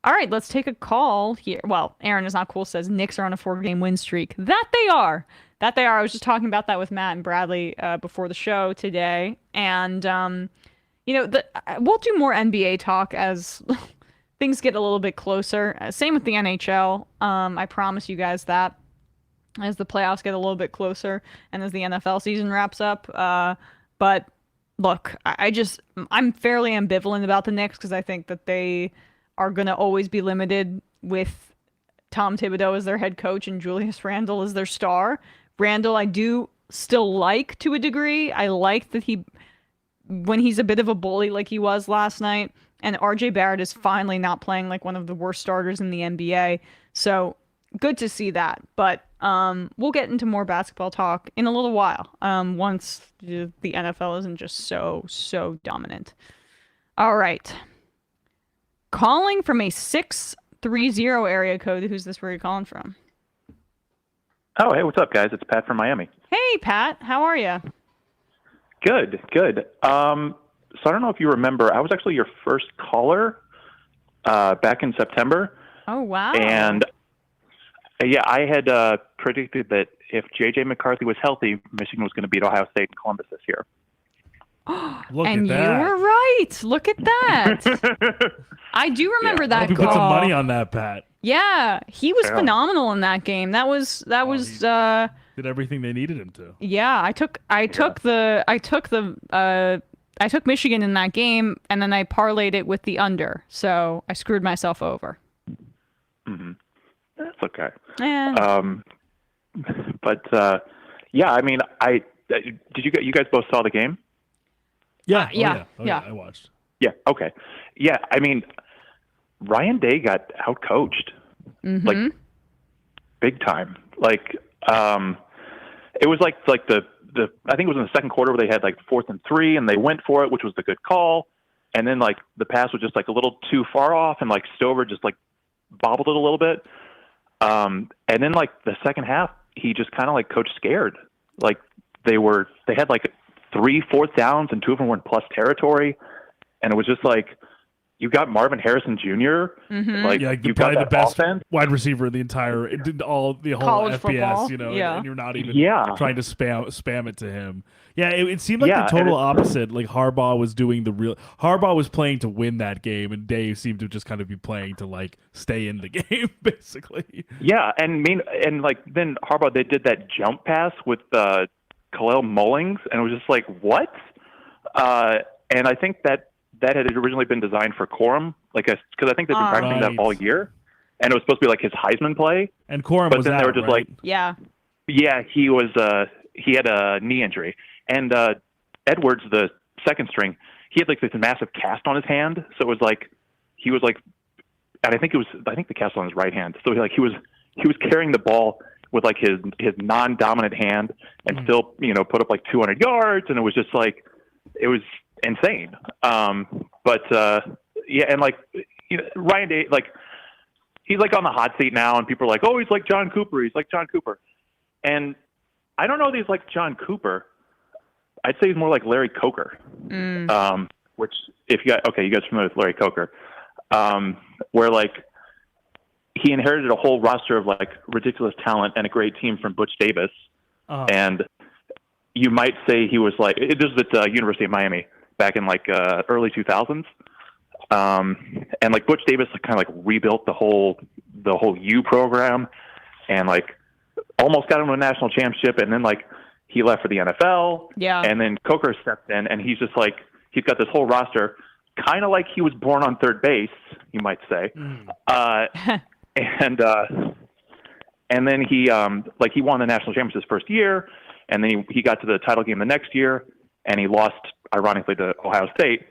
right, let's take a call here. Well, Aaron is not cool. Says Knicks are on a 4-game win streak. That they are. I was just talking about that with Matt and Bradley before the show today, and we'll do more NBA talk as things get a little bit closer. Same with the NHL. I promise you guys that as the playoffs get a little bit closer and as the NFL season wraps up. But look, I'm fairly ambivalent about the Knicks because I think that they are going to always be limited with Tom Thibodeau as their head coach and Julius Randle as their star. Randle, I do still like to a degree. I like that when he's a bit of a bully like he was last night, and RJ Barrett is finally not playing like one of the worst starters in the NBA. So good to see that. But we'll get into more basketball talk in a little while once the NFL isn't just so dominant. All right. calling from a 630 area code. Who's this? Where are you calling from? Oh, hey, what's up, guys? It's Pat from Miami. Hey, Pat. How are you? Good. So I don't know if you remember, I was actually your first caller back in September. Oh, wow. And yeah, I had predicted that if J.J. McCarthy was healthy, Michigan was going to beat Ohio State and Columbus this year. And you were right. Look at that. I do remember that You call. put some money on that, Pat. Yeah, he was phenomenal in that game. That was Did everything they needed him to. Yeah, I took Michigan in that game, and then I parlayed it with the under. So I screwed myself over. Mm-hmm. That's okay. Yeah. But yeah, I mean, you guys both saw the game? Yeah. Yeah. I watched. Yeah. Okay. Yeah. I mean, Ryan Day got outcoached, like big time. Like, it was like the I think it was in the second quarter where they had like 4th and 3 and they went for it, which was the good call. And then like the pass was just like a little too far off and like Stover just like bobbled it a little bit. And then like the second half, he just kind of like coached scared. Like they had like 3 4th downs and 2 of them were in plus territory. And it was just like, you got Marvin Harrison Jr. Like you got probably the best offense. wide receiver in the entire, the whole College FBS, football. and you're not even trying to spam it to him. Yeah, it seemed like the total opposite. Like Harbaugh was playing to win that game, and Dave seemed to just kind of be playing to like stay in the game, basically. Yeah, and like then Harbaugh, they did that jump pass with Khalil Mullings, and it was just like, what? And I think that had originally been designed for Corum, because I think they've been practicing that all year, and it was supposed to be like his Heisman play. And Corum but was then out, they were just right? like, yeah, he was he had a knee injury, and Edwards, the second string, he had like this massive cast on his hand, so it was like he was like, and I think the cast on his right hand, so he was carrying the ball with like his non-dominant hand and still put up like 200 yards, and it was just like it was insane. But yeah, and like Ryan Day, like he's like on the hot seat now, and people are like, oh, he's like John Cooper. He's like John Cooper. And I don't know that he's like John Cooper. I'd say he's more like Larry Coker. Which you guys familiar with Larry Coker, where like he inherited a whole roster of like ridiculous talent and a great team from Butch Davis. And you might say he was like, this was at the University of Miami back in like early 2000s. And like Butch Davis kind of like rebuilt the whole U program and like almost got him to a national championship. And then like he left for the NFL. Yeah. And then Coker stepped in, and he's just like, he's got this whole roster kind of like he was born on third base, you might say. And then he won the national championship his first year, and then he got to the title game the next year, and he lost ironically to Ohio State.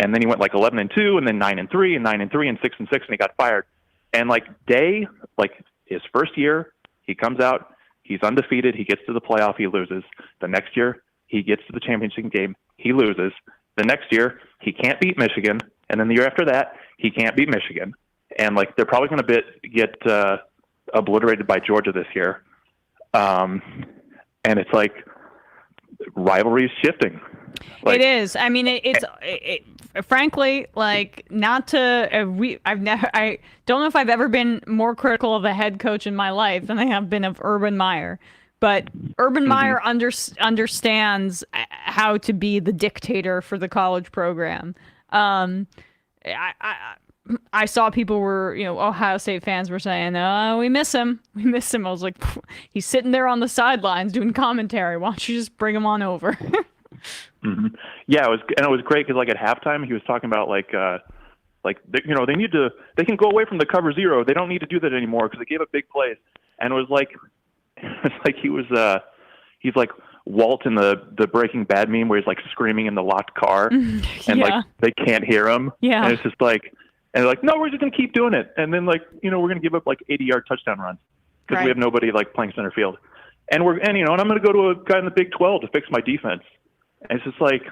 And then he went like 11-2, and then 9-3, and 9-3, and 6-6, and he got fired. And like Day, like his first year, he comes out, he's undefeated, he gets to the playoff, he loses. The next year, he gets to the championship game, he loses. The next year, he can't beat Michigan, and then the year after that, he can't beat Michigan. And like they're probably going to get obliterated by Georgia this year. And it's like rivalry is shifting. Like, it is. I mean, it's frankly, like, not to I don't know if I've ever been more critical of a head coach in my life than I have been of Urban Meyer. But Urban Meyer understands how to be the dictator for the college program. I saw people were, Ohio State fans were saying, "Oh, we miss him. We miss him." I was like, he's sitting there on the sidelines doing commentary. Why don't you just bring him on over? Yeah, it was great because like at halftime he was talking about they can go away from the cover zero. They don't need to do that anymore because they gave up big plays. And it was like he's like Walt in the Breaking Bad meme where he's like screaming in the locked car and like they can't hear him. Yeah, and it's just like, and they're like, no, we're just gonna keep doing it. And then like we're gonna give up like 80-yard touchdown runs because we have nobody like playing center field. And I'm gonna go to a guy in the Big 12 to fix my defense. And it's just like,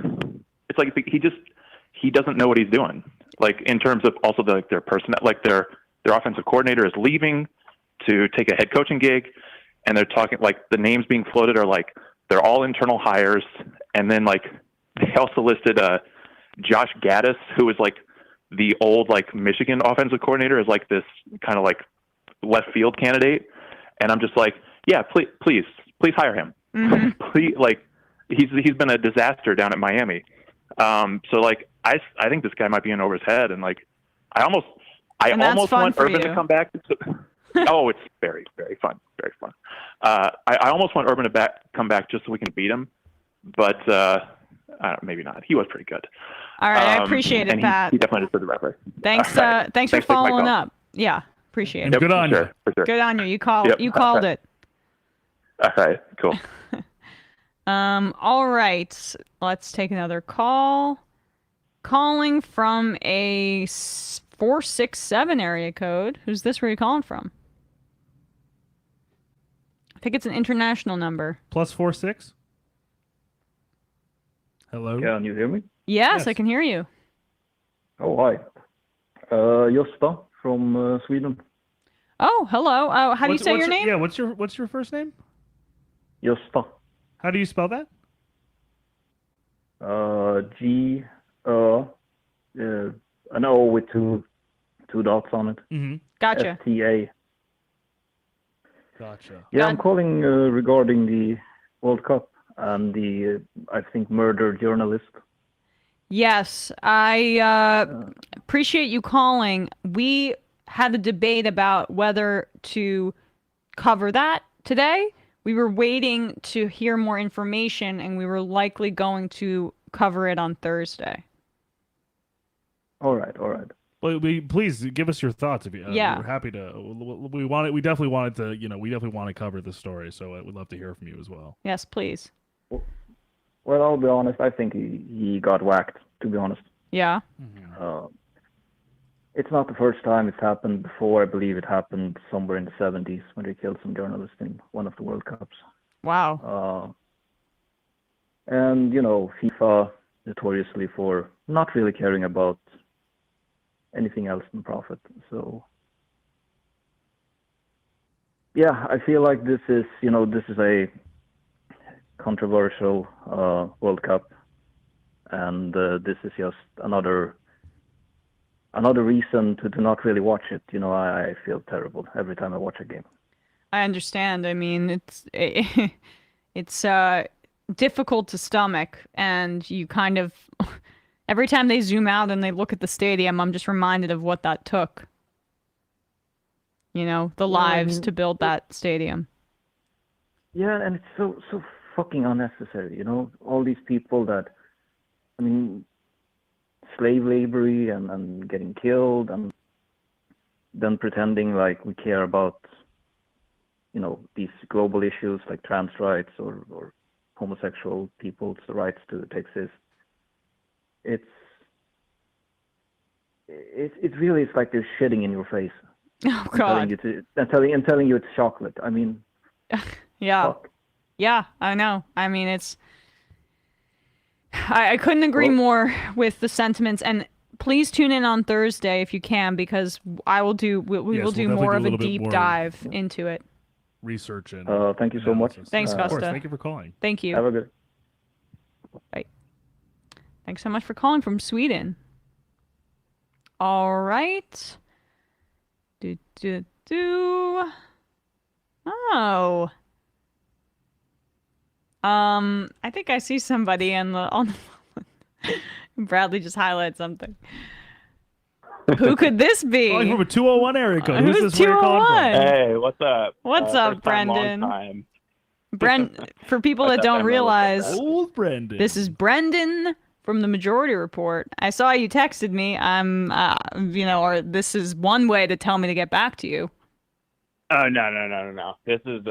he doesn't know what he's doing. like in terms of also their person, like their offensive coordinator is leaving to take a head coaching gig, and they're talking like the names being floated are like they're all internal hires, and then like they also listed Josh Gaddis, who is like the old like Michigan offensive coordinator, is like this kind of like left field candidate, and I'm just like, yeah, please hire him. Mm-hmm. Please, like he's been a disaster down at Miami. So like I think this guy might be in over his head, and like I almost want Urban to come back. Oh, it's very, very fun, very fun. I almost want Urban to come back just so we can beat him, but maybe not. He was pretty good. All right, I appreciate it, Pat. He definitely did the right way. Thanks, right. Thanks for following up. Yeah, appreciate it. Yep, good on you. For sure. Good on you. You called it. All right, cool. All right. Let's take another call. Calling from a 467 area code. Who's this? Where are you calling from? I think it's an international number. +46. Hello. Can you hear me? Yes, I can hear you. Oh, hi. Gösta from Sweden. Oh, hello. How do you say your name? Yeah, what's your first name? Gösta. How do you spell that? G an O with two dots on it. Mm-hmm. Gotcha. STA. Gotcha. Yeah, I'm calling regarding the World Cup and the I think murdered journalist. Yes, I appreciate you calling. We had a debate about whether to cover that today. We were waiting to hear more information, and we were likely going to cover it on Thursday. All right. Well, please give us your thoughts. If you, yeah, we're happy to. We definitely wanted to. We definitely want to cover the story. So we'd love to hear from you as well. Yes, please. Well, I'll be honest. I think he got whacked. To be honest. Yeah. Mm-hmm. It's not the first time it's happened before. I believe it happened somewhere in the 70s when they killed some journalists in one of the World Cups. Wow. And, FIFA notoriously for not really caring about anything else than profit. So, yeah, I feel like this is a controversial World Cup. And this is just another reason to not really watch it. I feel terrible every time I watch a game. I understand. I mean, it's difficult to stomach, and you kind of every time they zoom out and they look at the stadium, I'm just reminded of what that took. The lives to build that stadium. Yeah, and it's so fucking unnecessary. All these people that, slave labour and getting killed, and then pretending like we care about, these global issues like trans rights or homosexual people's rights to exist. It's really, it's like they're shitting in your face. Oh God! Telling you it's chocolate. Yeah, fuck. Yeah, I know. I couldn't agree more with the sentiments, and please tune in on Thursday if you can, because we will do more of a deep dive into it. Research and thank you so much. Thanks, Gösta. Of course, thank you for calling. Thank you. Have a good. Bye. Thanks so much for calling from Sweden. All right. Oh. I think I see somebody on the phone. Bradley just highlighted something. Who could this be? Calling from a 201 area code. Who's this? Where you're calling from? Hey, what's up? What's up, Brendan? For people that don't realize, old Brendan. This is Brendan from the Majority Report. I saw you texted me. Or this is one way to tell me to get back to you. Oh, no. This is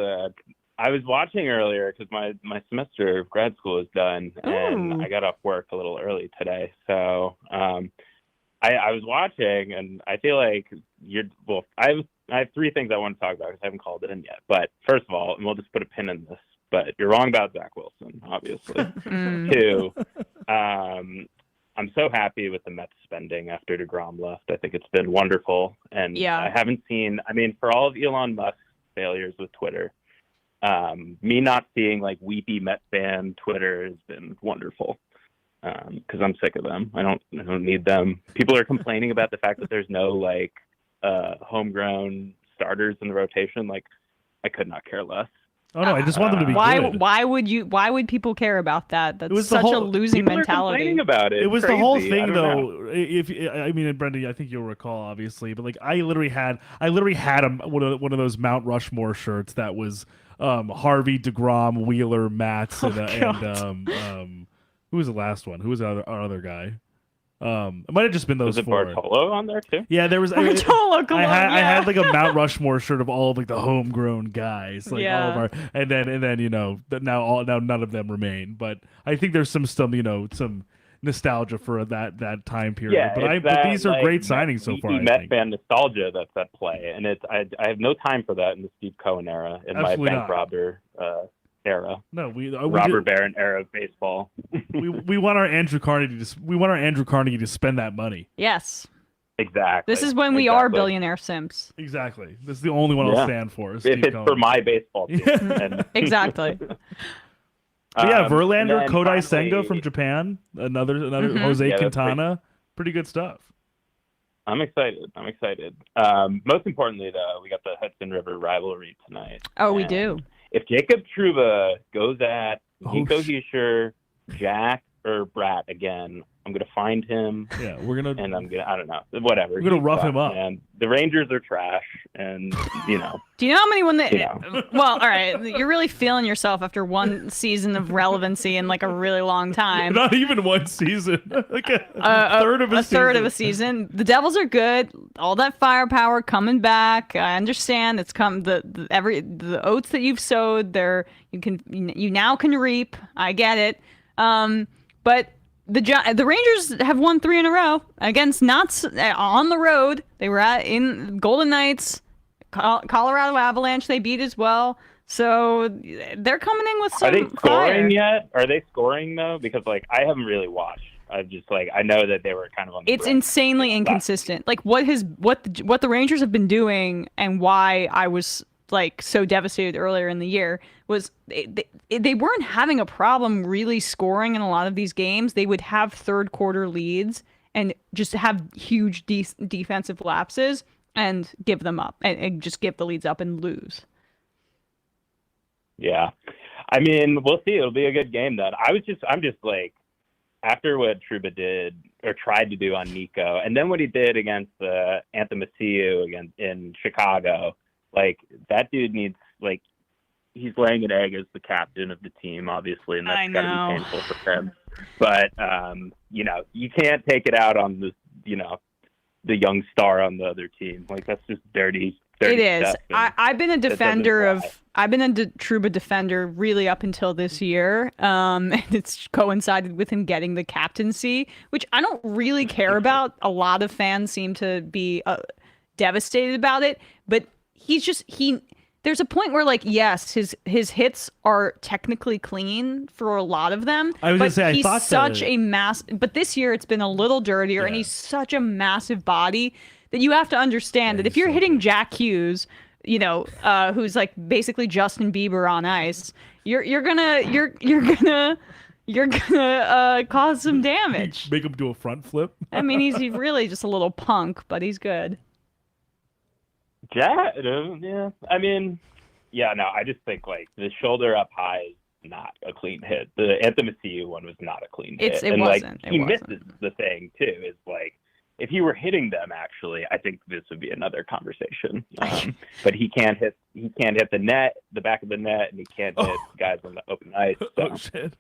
I was watching earlier because my semester of grad school is done, and I got off work a little early today. So I was watching, and I feel like I have three things I want to talk about because I haven't called it in yet. But first of all, and we'll just put a pin in this, but you're wrong about Zach Wilson, obviously. Two, I'm so happy with the Mets spending after DeGrom left. I think it's been wonderful. And I haven't seen, I mean, for all of Elon Musk's failures with Twitter, me not seeing like weepy Met fan Twitter has been wonderful. Because I'm sick of them. I don't need them. People are complaining about the fact that there's no like homegrown starters in the rotation. Like, I could not care less. Oh no, I just want them to be good. Why would people care about that? That's such a losing mentality. People are complaining about it. It was crazy. The whole thing, though. I mean, and Brendan, I think you'll recall, obviously, but like I literally had one of those Mount Rushmore shirts that was Harvey, DeGrom, Wheeler, Matz, and who was the last one? Who was our other guy? It might have just been those four. Was it Bartolo on there too? Yeah, there was. Bartolo, I had like a Mount Rushmore shirt of all of like the homegrown guys, like all of our, and then now none of them remain. But I think there's some nostalgia for that time period. Yeah, but these are great signings so far. Met fan nostalgia that's at play, and I have no time for that in the Steve Cohen era, in my bank robber era. No, Robert Barron era of baseball. we want our Andrew Carnegie to spend that money. Yes. Exactly. This is when we are billionaire simps. Exactly. This is the only one I'll stand for. If it's Cohen. For my baseball team. Exactly. Verlander, Kodai Senga from Japan, another Jose Quintana. Pretty good stuff. I'm excited. Most importantly, though, we got the Hudson River rivalry tonight. Oh, we do. If Jacob Trouba goes at Nico Hischier, Jack, or Brat again, I'm going to find him. Yeah, we're going to... And I'm going to, I don't know, whatever. We're going to rough him up. And the Rangers are trash, and, Do you know how many Well, all right, you're really feeling yourself after one season of relevancy in like a really long time. Not even one season. Like a third of a season. Third of a season. The Devils are good. All that firepower coming back. I understand. It's come the oats that you've sowed. You now can reap. I get it. But the Rangers have won 3 in a row against on the road. They were in Golden Knights, Colorado Avalanche. They beat as well. So they're coming in with some fire. Are they scoring fire. yet? Are they scoring though? Because like I haven't really watched. I've just I know that they were kind of on the It's insanely inconsistent. Like what the Rangers have been doing and why I was like so devastated earlier in the year was they weren't having a problem really scoring in a lot of these games. They would have third quarter leads and just have huge defensive lapses and give them up and just give the leads up and lose. Yeah. I mean, we'll see. It'll be a good game then. I'm just like, after what Trouba did or tried to do on Nico, and then what he did against Athanasiou in Chicago, like that dude needs he's laying an egg as the captain of the team, obviously, and that's got to be painful for him. But you can't take it out on the young star on the other team. Like that's just dirty. It is. I've been a Trouba defender really up until this year. And it's coincided with him getting the captaincy, which I don't really care about. A lot of fans seem to be devastated about it, but there's a point where yes, his hits are technically clean for a lot of them. I was going to say, I thought such a mass, but this year it's been a little dirtier and he's such a massive body that you have to understand that if you're hitting Jack Hughes, who's like basically Justin Bieber on ice, you're gonna cause some damage. Make him do a front flip. I mean, he's really just a little punk, but he's good. Yeah. I mean, no, I just think the shoulder up high is not a clean hit. The Athanasiou one was not a clean hit. It wasn't. He misses the thing too. Is if he were hitting them, actually, I think this would be another conversation. But he can't hit the net, the back of the net, and he can't hit guys on the open ice. So, shit.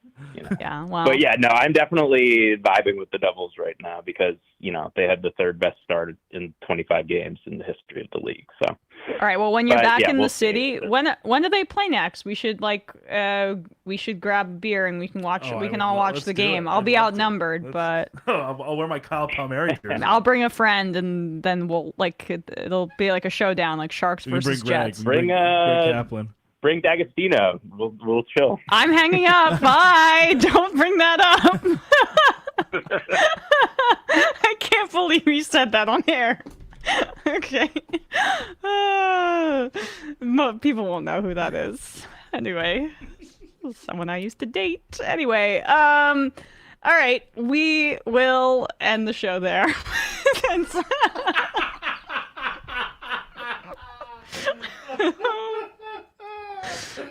Yeah, well. But no, I'm definitely vibing with the Devils right now because they had the third best start in 25 games in the history of the league. So. All right. Well, when you're back in the city, when do they play next? We should grab a beer and we can watch. We can all watch the game. I'll be outnumbered, but I'll wear my Kyle Palmieri jersey. I'll bring a friend, and then we'll it'll be like a showdown, like Sharks versus Jets. Bring Kaplan. Bring D'Agostino. We'll chill. I'm hanging up. Bye. Don't bring that up. I can't believe you said that on air. Okay. People won't know who that is. Anyway, someone I used to date. Anyway, all right, we will end the show there.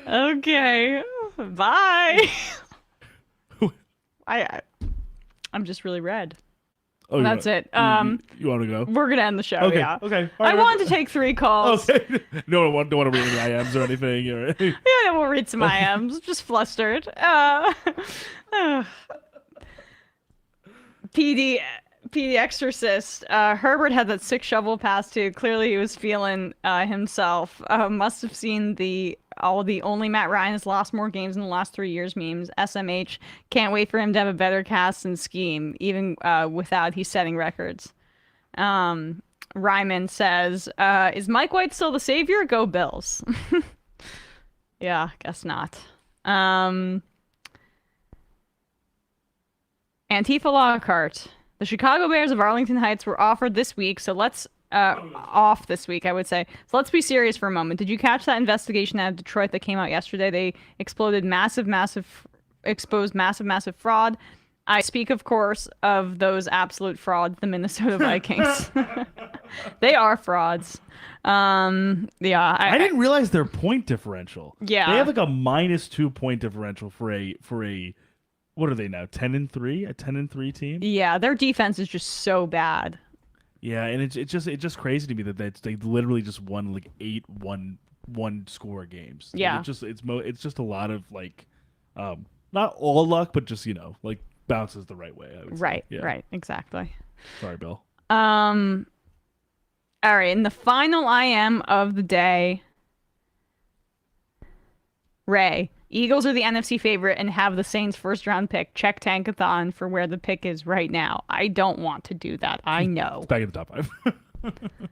Okay, bye. I'm just really red. Oh, that's it. You want to go? We're gonna end the show. Okay. Yeah. Okay. I wanted to take 3 calls. Okay. No, I don't want to read any IMs or anything. Yeah, we'll read some IMs. Just flustered. PD Exorcist. Herbert had that sick shovel pass too. Clearly, he was feeling himself. Must have seen all the only Matt Ryan has lost more games in the last 3 years memes. SMH. Can't wait for him to have a better cast and scheme, even without he's setting records. Ryman says, is Mike White still the savior? Go Bills. Yeah, guess not. Antifa Lockhart. The Chicago Bears of Arlington Heights were offered this week, so let's off this week, I would say. So let's be serious for a moment. Did you catch that investigation out of Detroit that came out yesterday? They exposed massive fraud. I speak, of course, of those absolute frauds, the Minnesota Vikings. They are frauds. Yeah. I didn't realize their point differential. Yeah. They have like a -2 point differential for a what are they now? 10-3? A 10-3 team? Yeah, their defense is just so bad. Yeah, and it's just crazy to me that they literally just won like 8 one-score games. Yeah. Like it's just a lot of like not all luck, but just like bounces the right way. I would say. Right, Yeah. right, exactly. Sorry, Bill. All right, in the final IM of the day, Ray, Eagles are the NFC favorite and have the Saints first round pick. Check Tankathon for where the pick is right now. I don't want to do that. I know. It's back in the top 5.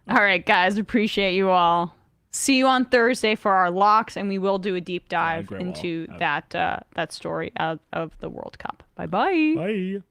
All right, guys, appreciate you all. See you on Thursday for our locks, and we will do a deep dive into that story out of the World Cup. Bye-bye. Bye.